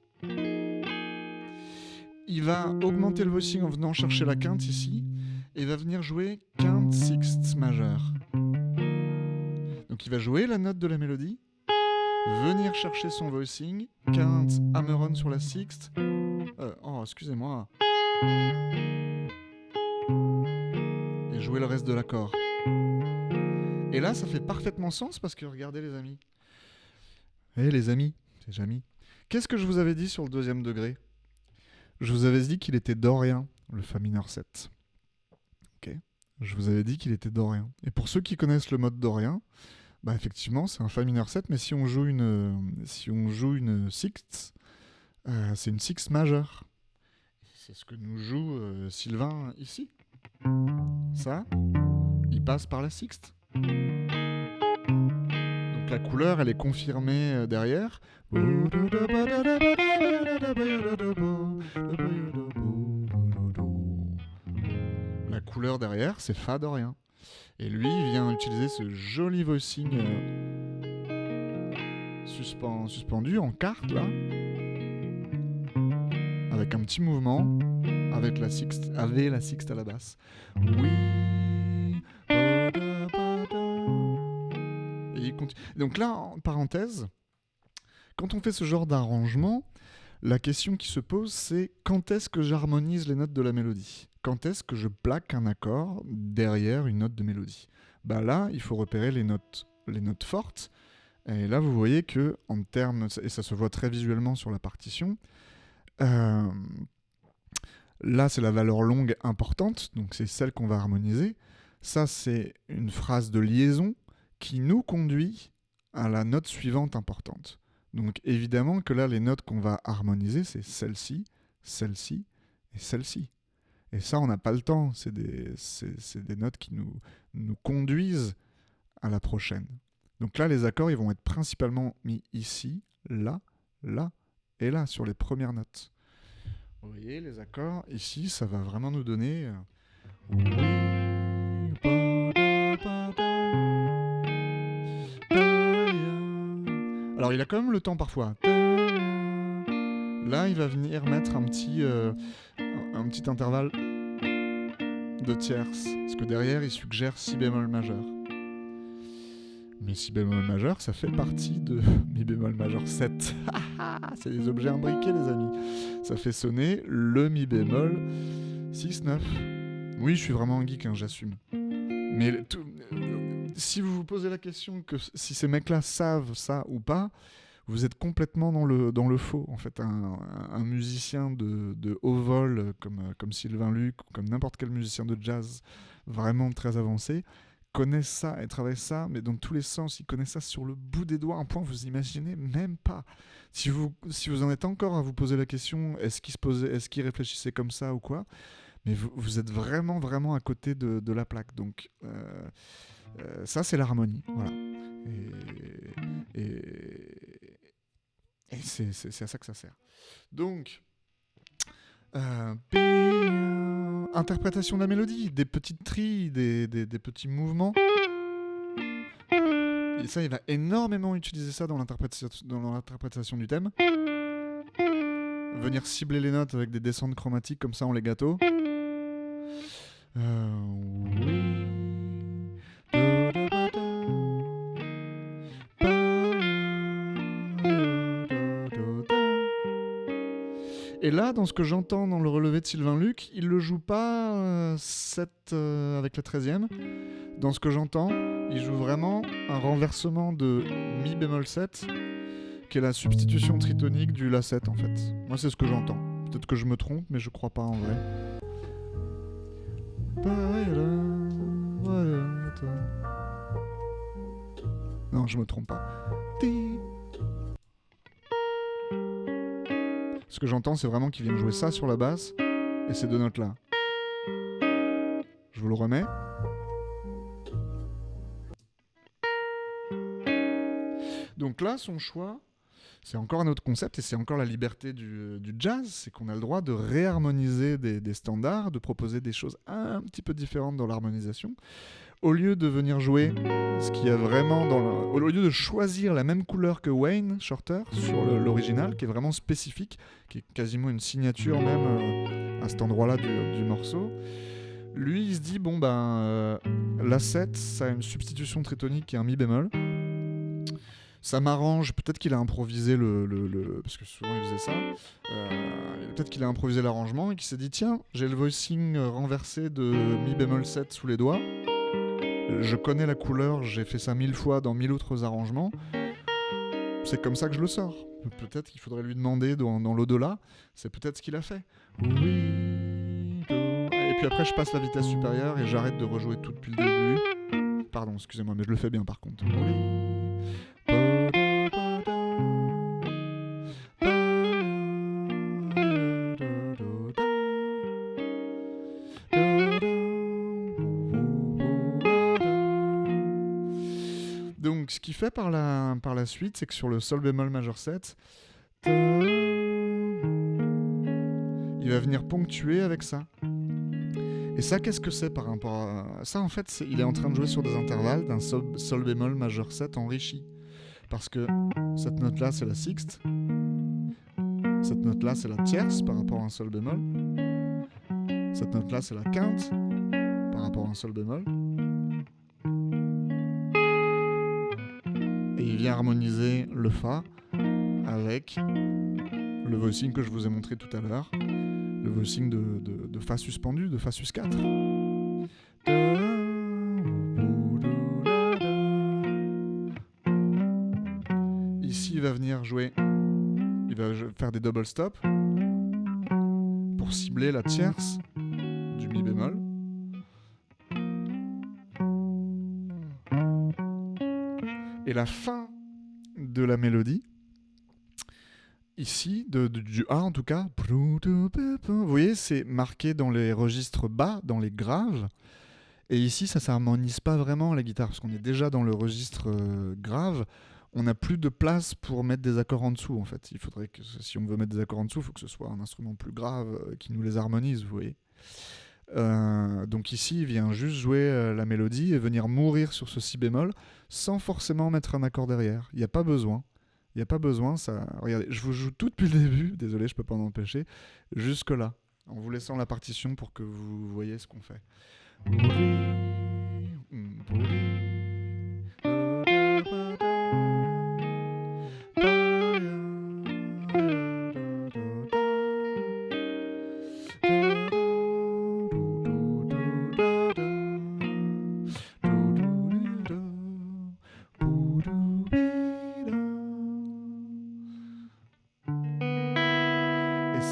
Il va augmenter le voicing en venant chercher la quinte ici et va venir jouer quinte sixte majeure. Donc il va jouer la note de la mélodie, venir chercher son voicing, quinte hammer-on sur la sixte. Excusez-moi. Et jouer le reste de l'accord. Et là, ça fait parfaitement sens parce que regardez les amis. Les amis, c'est Jamy. Qu'est-ce que je vous avais dit sur le deuxième degré ? Je vous avais dit qu'il était dorien, le Fa mineur 7. Ok. Je vous avais dit qu'il était dorien. Et pour ceux qui connaissent le mode dorien, bah effectivement, c'est un Fa mineur 7, mais si on joue une sixte, c'est une sixte majeure. C'est ce que nous joue Sylvain ici. Ça, il passe par la sixte. Donc la couleur, elle est confirmée derrière. La couleur derrière, c'est Fa dorien. Et lui, il vient utiliser ce joli voicing suspendu en quarte, là. Avec un petit mouvement, avec la sixte à la basse. Oui. Et il continue. Donc là, en parenthèse, quand on fait ce genre d'arrangement, la question qui se pose, c'est quand est-ce que j'harmonise les notes de la mélodie ? Quand est-ce que je plaque un accord derrière une note de mélodie ? Bah là, il faut repérer les notes fortes. Et là, vous voyez que, en termes, et ça se voit très visuellement sur la partition, là, c'est la valeur longue importante, donc c'est celle qu'on va harmoniser. Ça, c'est une phrase de liaison qui nous conduit à la note suivante importante. Donc évidemment que là, les notes qu'on va harmoniser, c'est celle-ci, celle-ci et celle-ci. Et ça, on n'a pas le temps. C'est des notes qui nous conduisent à la prochaine. Donc là, les accords, ils vont être principalement mis ici, là, là et là, sur les premières notes. Vous voyez, les accords, ici, ça va vraiment nous donner... Alors, il a quand même le temps parfois. Là, il va venir mettre un petit intervalle de tierces. Parce que derrière, il suggère si bémol majeur. Mais si bémol majeur, ça fait partie de mi bémol majeur 7. C'est des objets imbriqués, les amis. Ça fait sonner le mi bémol 6-9. Oui, je suis vraiment un geek, hein, j'assume. Mais si vous vous posez la question que si ces mecs-là savent ça ou pas, vous êtes complètement dans le faux. En fait, un musicien de haut vol comme Sylvain Luc, comme n'importe quel musicien de jazz vraiment très avancé, connaît ça et travaille ça, mais dans tous les sens, il connaît ça sur le bout des doigts, un point que vous imaginez même pas. Si vous en êtes encore à vous poser la question, est-ce qu'il réfléchissait comme ça ou quoi, mais vous êtes vraiment, vraiment à côté de la plaque. Donc, ça, c'est l'harmonie. Voilà. Et c'est à ça que ça sert. Donc, interprétation de la mélodie, des petites trilles, des petits mouvements. Et ça, il va énormément utiliser ça dans l'interprétation du thème. Venir cibler les notes avec des descentes chromatiques comme ça en legato. Oui. Et là, dans ce que j'entends dans le relevé de Sylvain Luc, il le joue pas 7 avec la 13e. Dans ce que j'entends, il joue vraiment un renversement de mi bémol 7, qui est la substitution tritonique du la 7 en fait. Moi, c'est ce que j'entends. Peut-être que je me trompe, mais je crois pas en vrai. Non, je me trompe pas. Ce que j'entends, c'est vraiment qu'il vient jouer ça sur la basse et ces deux notes-là. Je vous le remets. Donc là, son choix, c'est encore un autre concept et c'est encore la liberté du jazz, c'est qu'on a le droit de réharmoniser des standards, de proposer des choses un petit peu différentes dans l'harmonisation. Au lieu de venir jouer ce qu'il y a vraiment au lieu de choisir la même couleur que Wayne Shorter sur l'original, qui est vraiment spécifique, qui est quasiment une signature même à cet endroit-là du morceau, lui il se dit bon la 7 ça a une substitution tritonique qui est un mi bémol. Ça m'arrange, peut-être qu'il a improvisé parce que souvent il faisait ça, peut-être qu'il a improvisé l'arrangement et qu'il s'est dit tiens, j'ai le voicing renversé de mi bémol 7 sous les doigts, je connais la couleur, j'ai fait ça 1000 fois dans 1000 autres arrangements, c'est comme ça que je le sors. Peut-être qu'il faudrait lui demander dans l'au-delà, c'est peut-être ce qu'il a fait. Oui, et puis après je passe la vitesse supérieure et j'arrête de rejouer tout depuis le début. Pardon, excusez-moi, mais je le fais bien par contre. Donc ce qu'il fait par la suite, c'est que sur le sol bémol majeur 7, il va venir ponctuer avec ça. Et ça, qu'est-ce que c'est par rapport à... Ça, en fait, il est en train de jouer sur des intervalles d'un sol bémol majeur 7 enrichi. Parce que cette note-là, c'est la sixte. Cette note-là, c'est la tierce par rapport à un sol bémol. Cette note-là, c'est la quinte par rapport à un sol bémol. Et il vient harmoniser le fa avec le voicing que je vous ai montré tout à l'heure. Le voicing de fa suspendu, de fa sus 4. Ici, il va venir jouer, il va faire des double stops pour cibler la tierce du mi bémol. Et la fin de la mélodie, ici, du A en tout cas, vous voyez, c'est marqué dans les registres bas, dans les graves. Et ici, ça s'harmonise pas vraiment la guitare, parce qu'on est déjà dans le registre grave. On n'a plus de place pour mettre des accords en dessous, en fait. Il faudrait que, si on veut mettre des accords en dessous, il faut que ce soit un instrument plus grave qui nous les harmonise, vous voyez. Donc ici, il vient juste jouer la mélodie et venir mourir sur ce si bémol sans forcément mettre un accord derrière. Il n'y a pas besoin. Il n'y a pas besoin. Ça... Regardez, je vous joue tout depuis le début. Désolé, je ne peux pas en empêcher. Jusque là, en vous laissant la partition pour que vous voyez ce qu'on fait.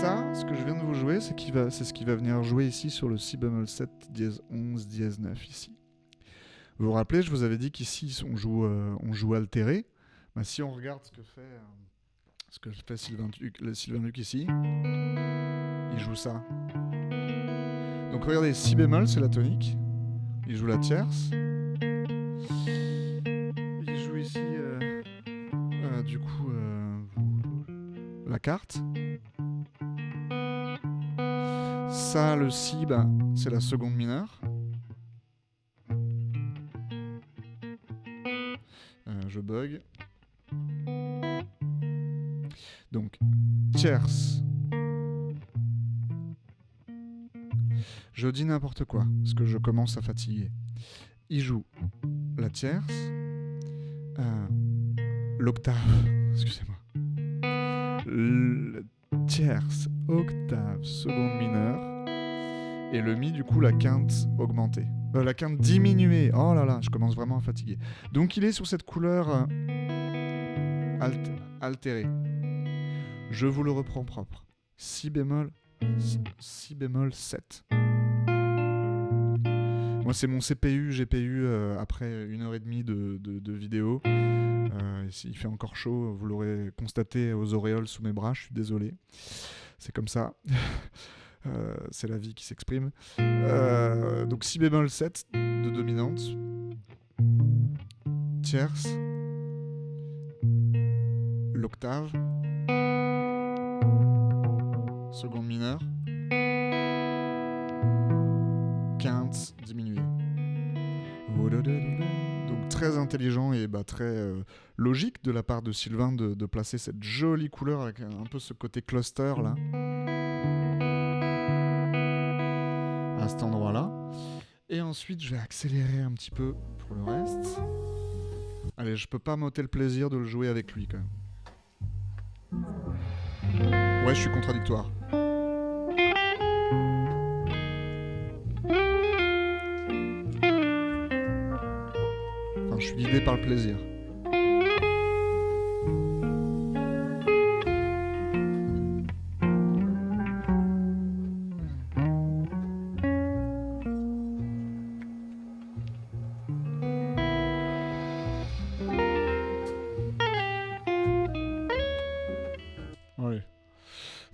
Ça, ce que je viens de vous jouer, c'est ce qui va venir jouer ici sur le si bémol 7, dièse 11, dièse 9 ici. Vous vous rappelez, je vous avais dit qu'ici on joue altéré. Bah, si on regarde ce que fait Sylvain Luc ici, il joue ça. Donc regardez, si bémol c'est la tonique, il joue la tierce, il joue ici du coup la quarte. Ça, le si, bah, c'est la seconde mineure. Je bug. Donc, tierce. Je dis n'importe quoi, parce que je commence à fatiguer. Il joue la tierce, l'octave, excusez-moi. Tierce, octave, seconde mineure, et le mi, du coup, la quinte augmentée. La quinte diminuée. Oh là là, je commence vraiment à fatiguer. Donc il est sur cette couleur altérée. Je vous le reprends propre. Si bémol 7. Moi, c'est mon CPU, GPU, après 1h30 de vidéo. Il fait encore chaud, vous l'aurez constaté aux auréoles sous mes bras, je suis désolé. C'est comme ça. C'est la vie qui s'exprime. Donc si bémol 7 de dominante, tierce, l'octave, seconde mineure, quinte diminuée. Donc très intelligent et très logique de la part de Sylvain de placer cette jolie couleur avec un peu ce côté cluster là. À cet endroit-là. Et ensuite, je vais accélérer un petit peu pour le reste. Allez, je peux pas m'ôter le plaisir de le jouer avec lui quand même. Ouais, je suis contradictoire. Enfin, je suis guidé par le plaisir.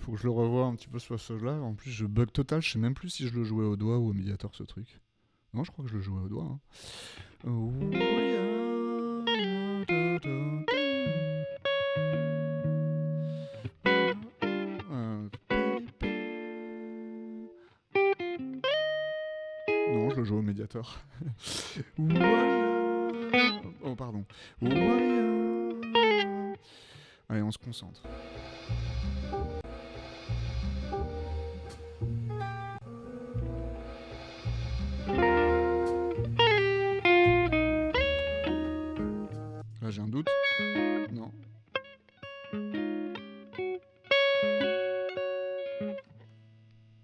Faut que je le revoie un petit peu ce passage-là. En plus, je bug total. Je sais même plus si je le jouais au doigt ou au médiator, ce truc. Non, je crois que je le jouais au doigt. Hein. Non, je le joue au médiator. Oh, pardon. Allez, on se concentre. Là, j'ai un doute. Non.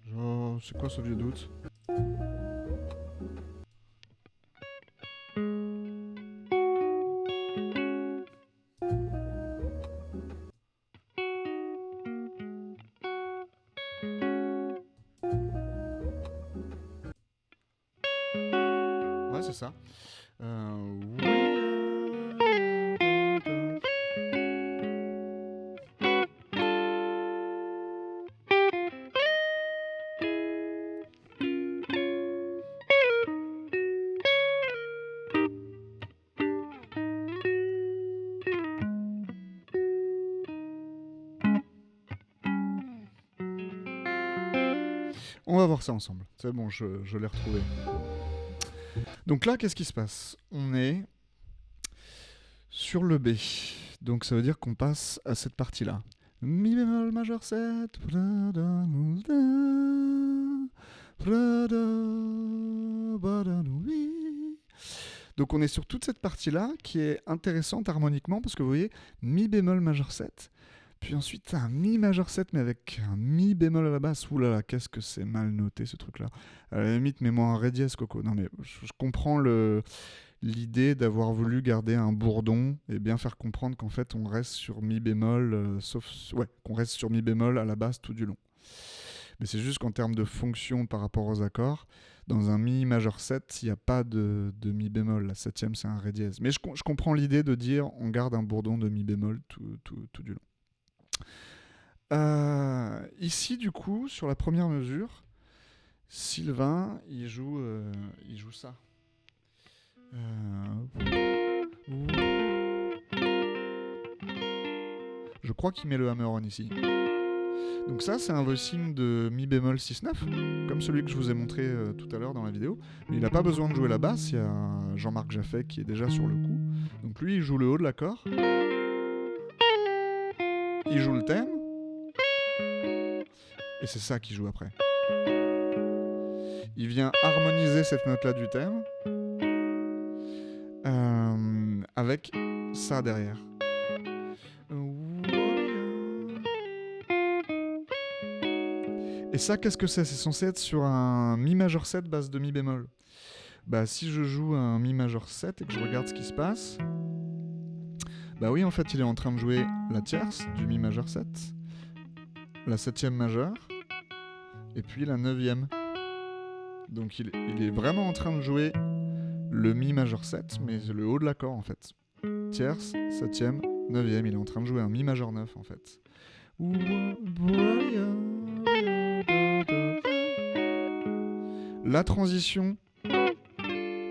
Genre, c'est quoi ce vieux doute ? Ouais, c'est ça. On va voir ça ensemble. C'est bon, je l'ai retrouvé. Donc là, qu'est-ce qui se passe? On est sur le B. Donc ça veut dire qu'on passe à cette partie-là. Mi bémol majeur 7. Donc on est sur toute cette partie-là qui est intéressante harmoniquement parce que vous voyez, mi bémol majeur 7, puis ensuite un mi majeur 7 mais avec un mi bémol à la basse. Ouh là là, qu'est-ce que c'est mal noté ce truc-là. À la limite, mets-moi un ré dièse, Coco. Non mais je comprends l'idée d'avoir voulu garder un bourdon et bien faire comprendre qu'en fait on reste sur mi bémol, qu'on reste sur mi bémol à la basse tout du long. Mais c'est juste qu'en termes de fonction par rapport aux accords, dans un mi majeur 7, il n'y a pas de mi bémol. La septième, c'est un ré dièse. Mais je comprends l'idée de dire on garde un bourdon de mi bémol tout du long. Ici, du coup, sur la première mesure, Sylvain, il joue ça. Je crois qu'il met le hammer on ici. Donc ça, c'est un voicing de mi bémol 6-9, comme celui que je vous ai montré tout à l'heure dans la vidéo. Mais il n'a pas besoin de jouer la basse, il y a Jean-Marc Jaffet qui est déjà sur le coup. Donc lui, il joue le haut de l'accord. Il joue le thème. Et c'est ça qu'il joue après. Il vient harmoniser cette note-là du thème avec ça derrière. Et ça, qu'est-ce que c'est? C'est censé être sur un mi majeur 7 basse de mi bémol. Bah si je joue un mi majeur 7 et que je regarde ce qui se passe, bah oui, en fait, il est en train de jouer la tierce du mi majeur 7, la septième majeure, et puis la neuvième. Donc il est vraiment en train de jouer le mi majeur 7, mais le haut de l'accord en fait. Tierce, septième, neuvième, il est en train de jouer un mi majeur 9 en fait. La transition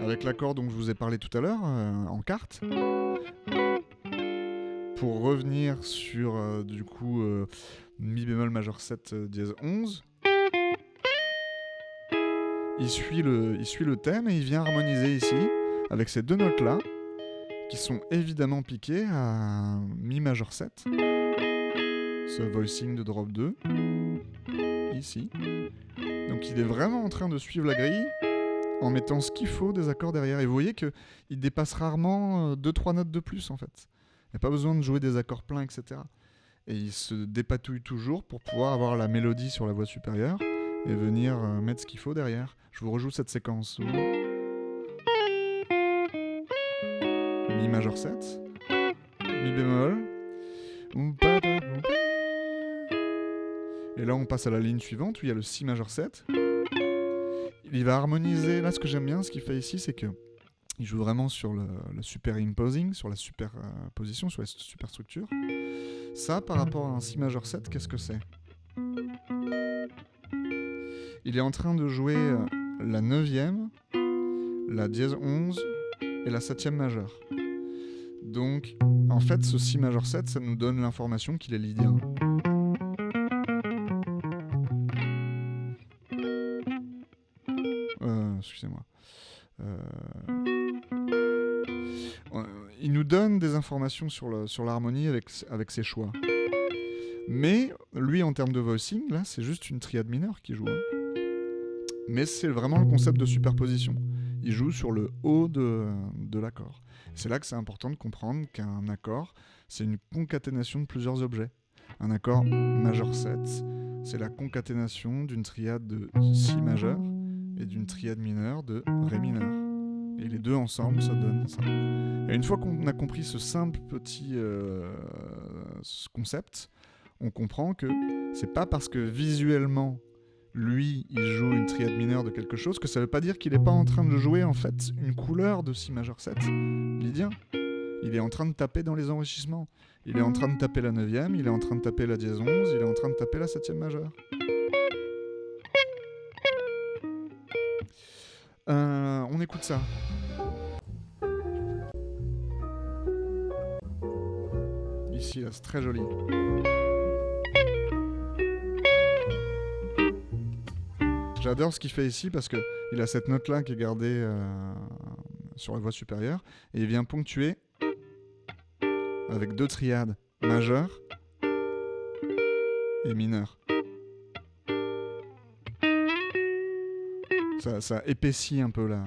avec l'accord dont je vous ai parlé tout à l'heure en quarte, pour revenir sur du coup mi bémol majeur 7 dièse 11, il suit le thème et il vient harmoniser ici avec ces deux notes là qui sont évidemment piquées à mi majeur 7, ce voicing de drop 2 ici. Donc il est vraiment en train de suivre la grille en mettant ce qu'il faut des accords derrière. Et vous voyez qu'il dépasse rarement 2-3 notes de plus en fait. Il n'y a pas besoin de jouer des accords pleins, etc. Et il se dépatouille toujours pour pouvoir avoir la mélodie sur la voix supérieure et venir mettre ce qu'il faut derrière. Je vous rejoue cette séquence. Mi majeur 7, mi bémol, et là on passe à la ligne suivante où il y a le si majeur 7. Il va harmoniser. Là, ce que j'aime bien, ce qu'il fait ici, c'est que il joue vraiment sur le superimposing, sur la superposition, sur la superstructure. Ça, par rapport à un si majeur 7, qu'est-ce que c'est? Il est en train de jouer la 9e, la dièse 11 et la 7e majeure. Donc, en fait, ce si majeur 7, ça nous donne l'information qu'il est lydien. Excusez-moi. Il nous donne des informations sur l'harmonie avec ses choix. Mais lui, en termes de voicing, là, c'est juste une triade mineure qui joue. Mais c'est vraiment le concept de superposition. Il joue sur le haut de l'accord. C'est là que c'est important de comprendre qu'un accord, c'est une concaténation de plusieurs objets. Un accord majeur 7, c'est la concaténation d'une triade de si majeur et d'une triade mineure de ré mineur. Et les deux ensemble, ça donne ça. Et une fois qu'on a compris ce simple petit concept, on comprend que c'est pas parce que visuellement, lui, il joue une triade mineure de quelque chose que ça veut pas dire qu'il est pas en train de jouer en fait une couleur de si majeur 7 lydien. Il est en train de taper dans les enrichissements. Il est en train de taper la 9e, il est en train de taper la dièse 11, il est en train de taper la 7e majeure. On écoute ça. Ici, là, c'est très joli. J'adore ce qu'il fait ici parce qu'il a cette note-là qui est gardée sur la voix supérieure et il vient ponctuer avec 2 triades, majeure et mineure. Ça épaissit un peu la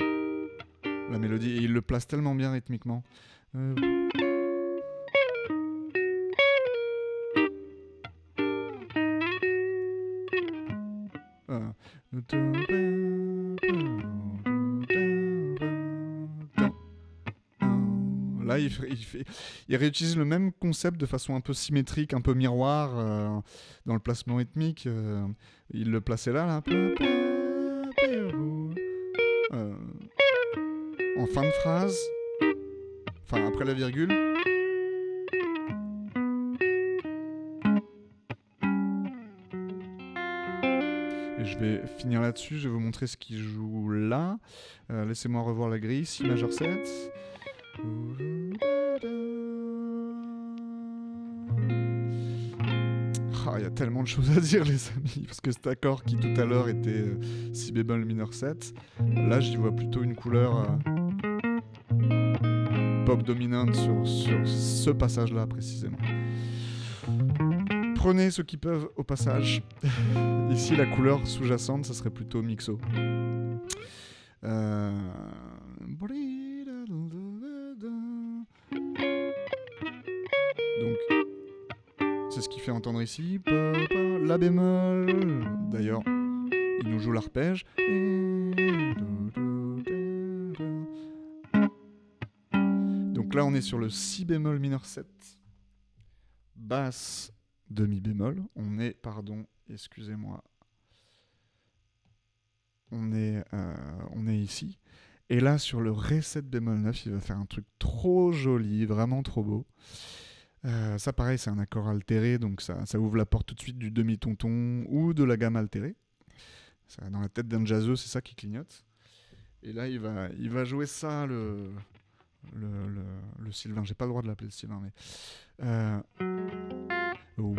mélodie et il le place tellement bien rythmiquement. Là, il réutilise le même concept de façon un peu symétrique, un peu miroir dans le placement rythmique. Il le plaçait là. En fin de phrase, enfin après la virgule. Et je vais finir là-dessus, je vais vous montrer ce qu'il joue là. Laissez-moi revoir la grille, Si majeur 7. Il y a tellement de choses à dire les amis, parce que cet accord qui tout à l'heure était Si bémol mineur 7, là j'y vois plutôt une couleur pop dominante sur ce passage-là précisément. Prenez ceux qui peuvent au passage. Ici la couleur sous-jacente, ça serait plutôt mixo. Donc c'est ce qu'il fait entendre ici. La bémol. D'ailleurs, il nous joue l'arpège. Donc là, on est sur le Si bémol mineur 7. Basse, demi bémol. On est, excusez-moi. On est ici. Et là, sur le Ré 7 bémol 9, il va faire un truc trop joli, vraiment trop beau. Ça pareil, c'est un accord altéré, donc ça ouvre la porte tout de suite du demi-tonton ou de la gamme altérée. Ça, dans la tête d'un jazzeux, c'est ça qui clignote. Et là, il va jouer ça, le Sylvain. J'ai pas le droit de l'appeler le Sylvain, mais... Faut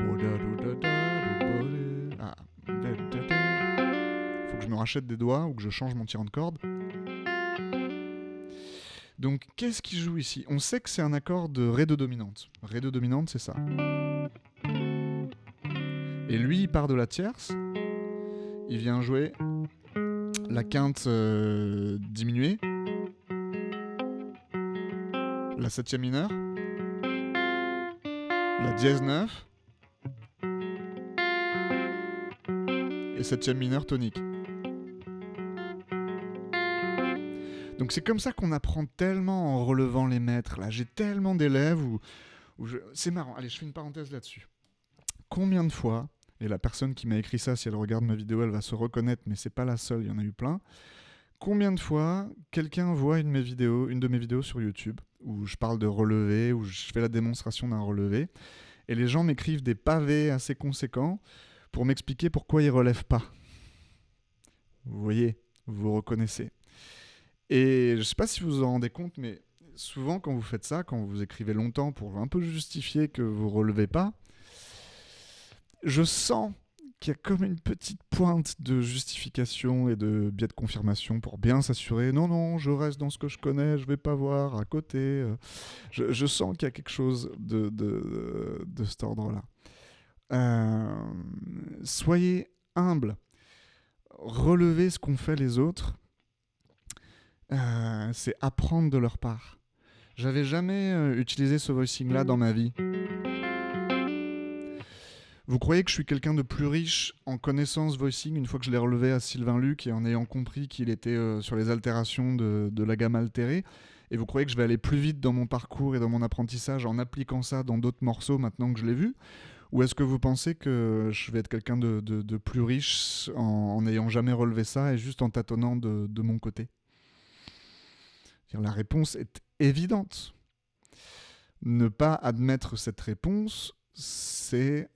que je me rachète des doigts ou que je change mon tirant de corde. Donc, qu'est-ce qu'il joue ici ? On sait que c'est un accord de Ré2 dominante. Ré2 dominante, c'est ça. Et lui, il part de la tierce. Il vient jouer la quinte diminuée. La septième mineure. La dièse 9. Et septième mineure tonique. Donc c'est comme ça qu'on apprend tellement en relevant les mètres. Là, j'ai tellement d'élèves où c'est marrant. Allez, je fais une parenthèse là-dessus. Combien de fois, et la personne qui m'a écrit ça, si elle regarde ma vidéo, elle va se reconnaître, mais c'est pas la seule, il y en a eu plein. Combien de fois quelqu'un voit une de mes vidéos sur YouTube où je parle de relevé, où je fais la démonstration d'un relevé, et les gens m'écrivent des pavés assez conséquents pour m'expliquer pourquoi ils relèvent pas. Vous voyez, vous reconnaissez. Et je ne sais pas si vous vous en rendez compte, mais souvent quand vous faites ça, quand vous écrivez longtemps pour un peu justifier que vous ne relevez pas, je sens qu'il y a comme une petite pointe de justification et de biais de confirmation pour bien s'assurer. Non, je reste dans ce que je connais, je ne vais pas voir à côté. Je sens qu'il y a quelque chose de cet ordre-là. Soyez humble. Relevez ce qu'ont fait les autres. C'est apprendre de leur part. J'avais jamais utilisé ce voicing-là dans ma vie. Vous croyez que je suis quelqu'un de plus riche en connaissances voicing une fois que je l'ai relevé à Sylvain Luc et en ayant compris qu'il était sur les altérations de la gamme altérée, et vous croyez que je vais aller plus vite dans mon parcours et dans mon apprentissage en appliquant ça dans d'autres morceaux maintenant que je l'ai vu ? Ou est-ce que vous pensez que je vais être quelqu'un de plus riche en n'ayant jamais relevé ça et juste en tâtonnant de mon côté ? La réponse est évidente. Ne pas admettre cette réponse, c'est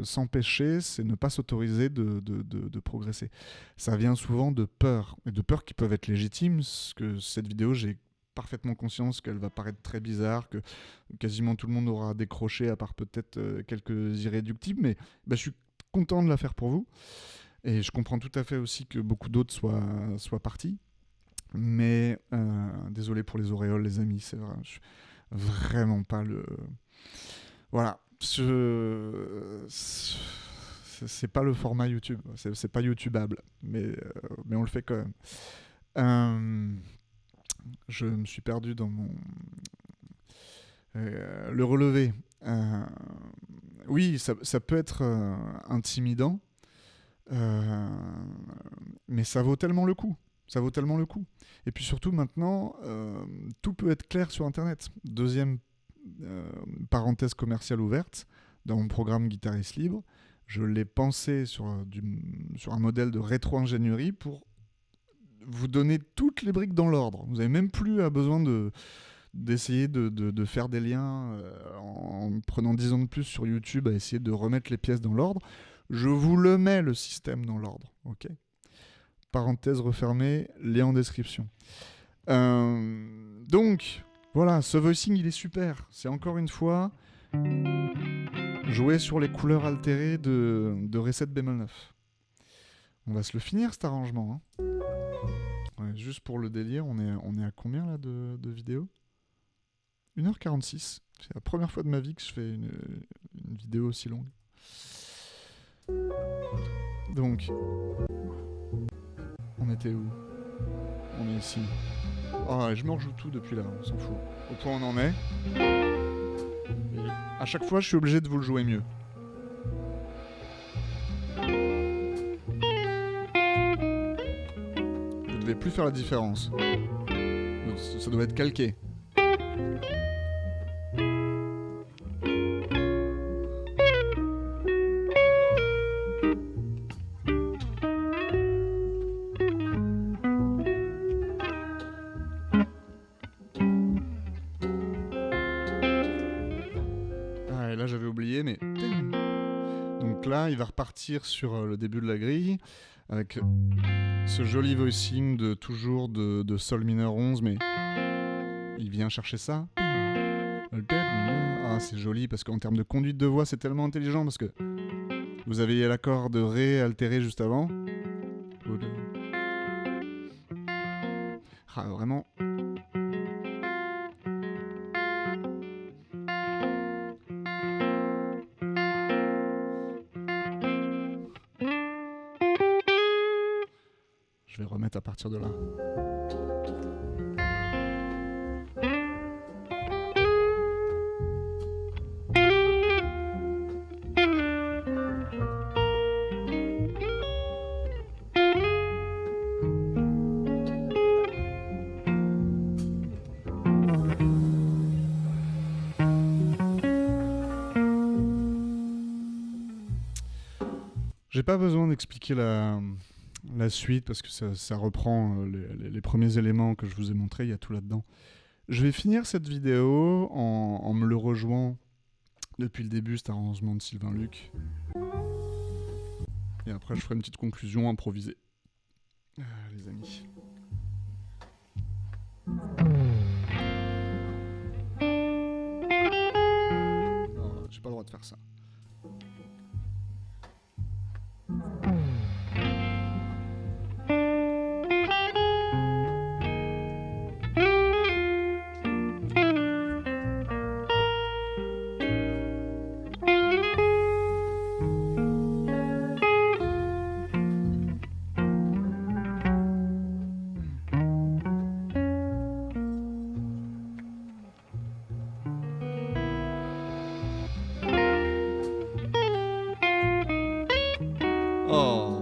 s'empêcher, c'est ne pas s'autoriser de progresser. Ça vient souvent de peurs, et de peurs qui peuvent être légitimes, parce que cette vidéo, j'ai parfaitement conscience qu'elle va paraître très bizarre, que quasiment tout le monde aura décroché, à part peut-être quelques irréductibles, mais je suis content de la faire pour vous. Et je comprends tout à fait aussi que beaucoup d'autres soient partis. Mais désolé pour les auréoles, les amis, c'est vrai. Je suis vraiment pas le... Voilà. C'est pas le format YouTube. C'est pas YouTubeable. Mais on le fait quand même. Je me suis perdu dans mon... le relevé. Oui, ça peut être intimidant. Mais ça vaut tellement le coup. Ça vaut tellement le coup. Et puis surtout maintenant, tout peut être clair sur Internet. Deuxième parenthèse commerciale ouverte, dans mon programme Guitariste Libre, je l'ai pensé sur un modèle de rétro-ingénierie pour vous donner toutes les briques dans l'ordre. Vous n'avez même plus besoin d'essayer de faire des liens en prenant 10 ans de plus sur YouTube à essayer de remettre les pièces dans l'ordre. Je vous le mets, le système, dans l'ordre. Ok ? Parenthèse refermée, lien en description. Donc, voilà, ce voicing, il est super. C'est encore une fois jouer sur les couleurs altérées de Reset bémol 9. On va se le finir, cet arrangement. Hein. Ouais, juste pour le délire, on est à combien là de vidéo ? 1h46. C'est la première fois de ma vie que je fais une vidéo aussi longue. Donc, on était où ? On est ici. Oh, je me rejoue tout depuis là, on s'en fout. Au point où on en est. Et à chaque fois, je suis obligé de vous le jouer mieux. Vous ne devez plus faire la différence. Ça doit être calqué. J'avais oublié, mais... Donc là, il va repartir sur le début de la grille, avec ce joli voicing de Sol mineur 11, mais il vient chercher ça. Ah, c'est joli, parce qu'en termes de conduite de voix, c'est tellement intelligent, parce que vous avez l'accord de Ré altéré juste avant. Ah, vraiment... Je vais remettre à partir de là. J'ai pas besoin d'expliquer la suite parce que ça reprend les premiers éléments que je vous ai montrés, il y a tout là-dedans. Je vais finir cette vidéo en me le rejoignant depuis le début, cet arrangement de Sylvain Luc. Et après, je ferai une petite conclusion improvisée. Les amis. Non, j'ai pas le droit de faire ça. Oh.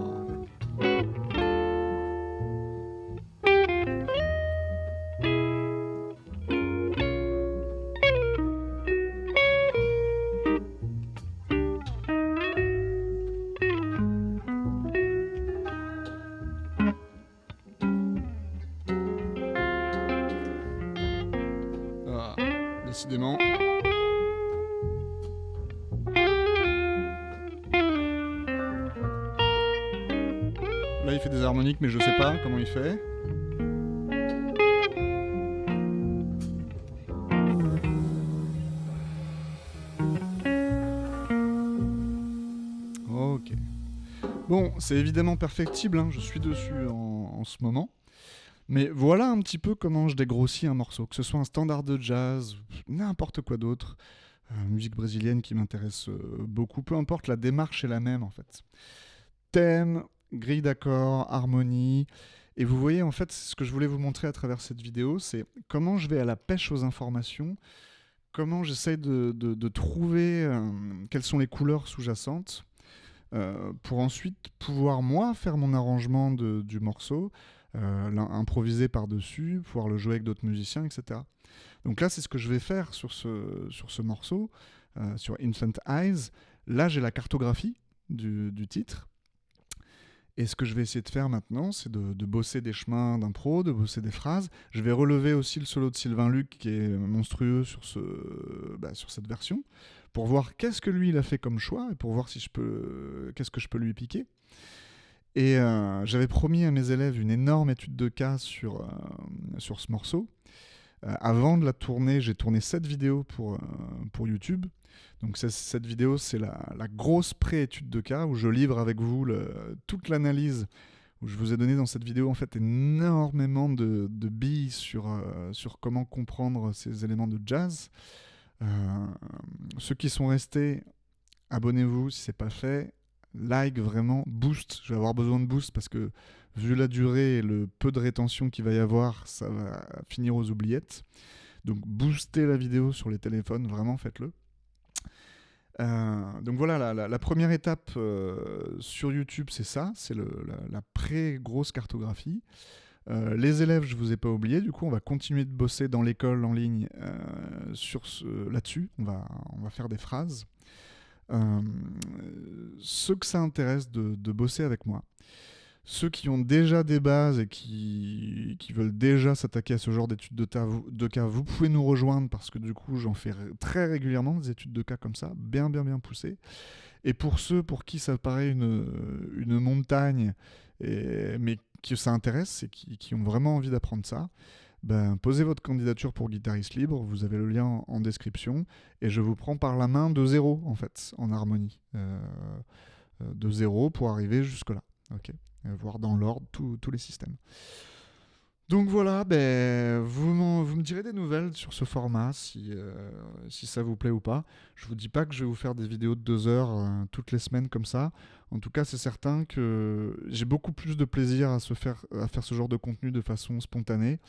Ah, décidément. Là, il fait des harmoniques, mais je sais pas comment il fait. Ok. Bon, c'est évidemment perfectible, hein, je suis dessus en ce moment. Mais voilà un petit peu comment je dégrossis un morceau, que ce soit un standard de jazz, n'importe quoi d'autre, musique brésilienne qui m'intéresse beaucoup, peu importe, la démarche est la même en fait. Thème, grille d'accords, harmonie. Et vous voyez, en fait, ce que je voulais vous montrer à travers cette vidéo, c'est comment je vais à la pêche aux informations, comment j'essaye de trouver quelles sont les couleurs sous-jacentes, pour ensuite pouvoir, moi, faire mon arrangement du morceau, improviser par-dessus, pouvoir le jouer avec d'autres musiciens, etc. Donc là, c'est ce que je vais faire sur ce morceau, sur Infant Eyes. Là, j'ai la cartographie du titre. Et ce que je vais essayer de faire maintenant, c'est de bosser des chemins d'impro, de bosser des phrases. Je vais relever aussi le solo de Sylvain Luc qui est monstrueux sur cette version, pour voir qu'est-ce que lui il a fait comme choix et pour voir si qu'est-ce que je peux lui piquer. Et j'avais promis à mes élèves une énorme étude de cas sur ce morceau. Avant de la tourner, j'ai tourné 7 vidéos pour YouTube. Donc cette vidéo, c'est la grosse pré-étude de cas où je livre avec vous toute l'analyse, où je vous ai donné dans cette vidéo en fait énormément de billes sur comment comprendre ces éléments de jazz. Ceux qui sont restés, abonnez-vous si c'est pas fait. Like vraiment, boost. Je vais avoir besoin de boost parce que vu la durée et le peu de rétention qu'il va y avoir, ça va finir aux oubliettes. Donc boostez la vidéo sur les téléphones, vraiment faites-le. Donc voilà, la première étape sur YouTube, c'est ça, c'est la pré-grosse cartographie. Les élèves, je vous ai pas oublié, du coup on va continuer de bosser dans l'école en ligne là-dessus, on va faire des phrases. Ceux que ça intéresse de bosser avec moi, ceux qui ont déjà des bases et qui veulent déjà s'attaquer à ce genre d'études de cas, vous pouvez nous rejoindre parce que du coup j'en fais très régulièrement des études de cas comme ça, bien poussées. Et pour ceux pour qui ça paraît une montagne, mais que ça intéresse et qui ont vraiment envie d'apprendre ça, ben, posez votre candidature pour Guitariste Libre, vous avez le lien en description, et je vous prends par la main de zéro, en fait, en harmonie. De zéro pour arriver jusque-là. Ok, voir dans l'ordre tous les systèmes. Donc voilà, ben, vous me direz des nouvelles sur ce format, si ça vous plaît ou pas. Je vous dis pas que je vais vous faire des vidéos de 2 heures toutes les semaines comme ça. En tout cas, c'est certain que j'ai beaucoup plus de plaisir à faire ce genre de contenu de façon spontanée,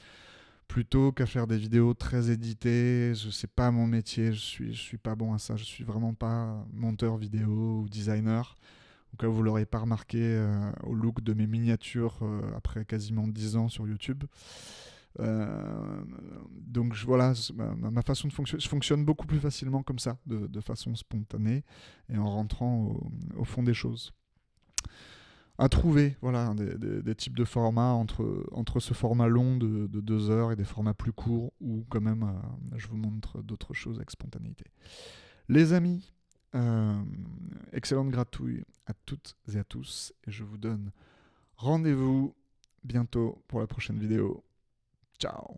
plutôt qu'à faire des vidéos très éditées. C'est pas mon métier, je suis pas bon à ça. Je suis vraiment pas monteur vidéo ou designer. Au cas où vous l'aurez pas remarqué au look de mes miniatures après quasiment 10 ans sur YouTube. Donc voilà, ma façon de fonctionner, je fonctionne beaucoup plus facilement comme ça, de façon spontanée et en rentrant au fond des choses. À trouver, voilà, des types de formats entre ce format long de 2 heures et des formats plus courts où quand même je vous montre d'autres choses avec spontanéité. Les amis, excellente gratouille à toutes et à tous et je vous donne rendez-vous bientôt pour la prochaine vidéo. Ciao.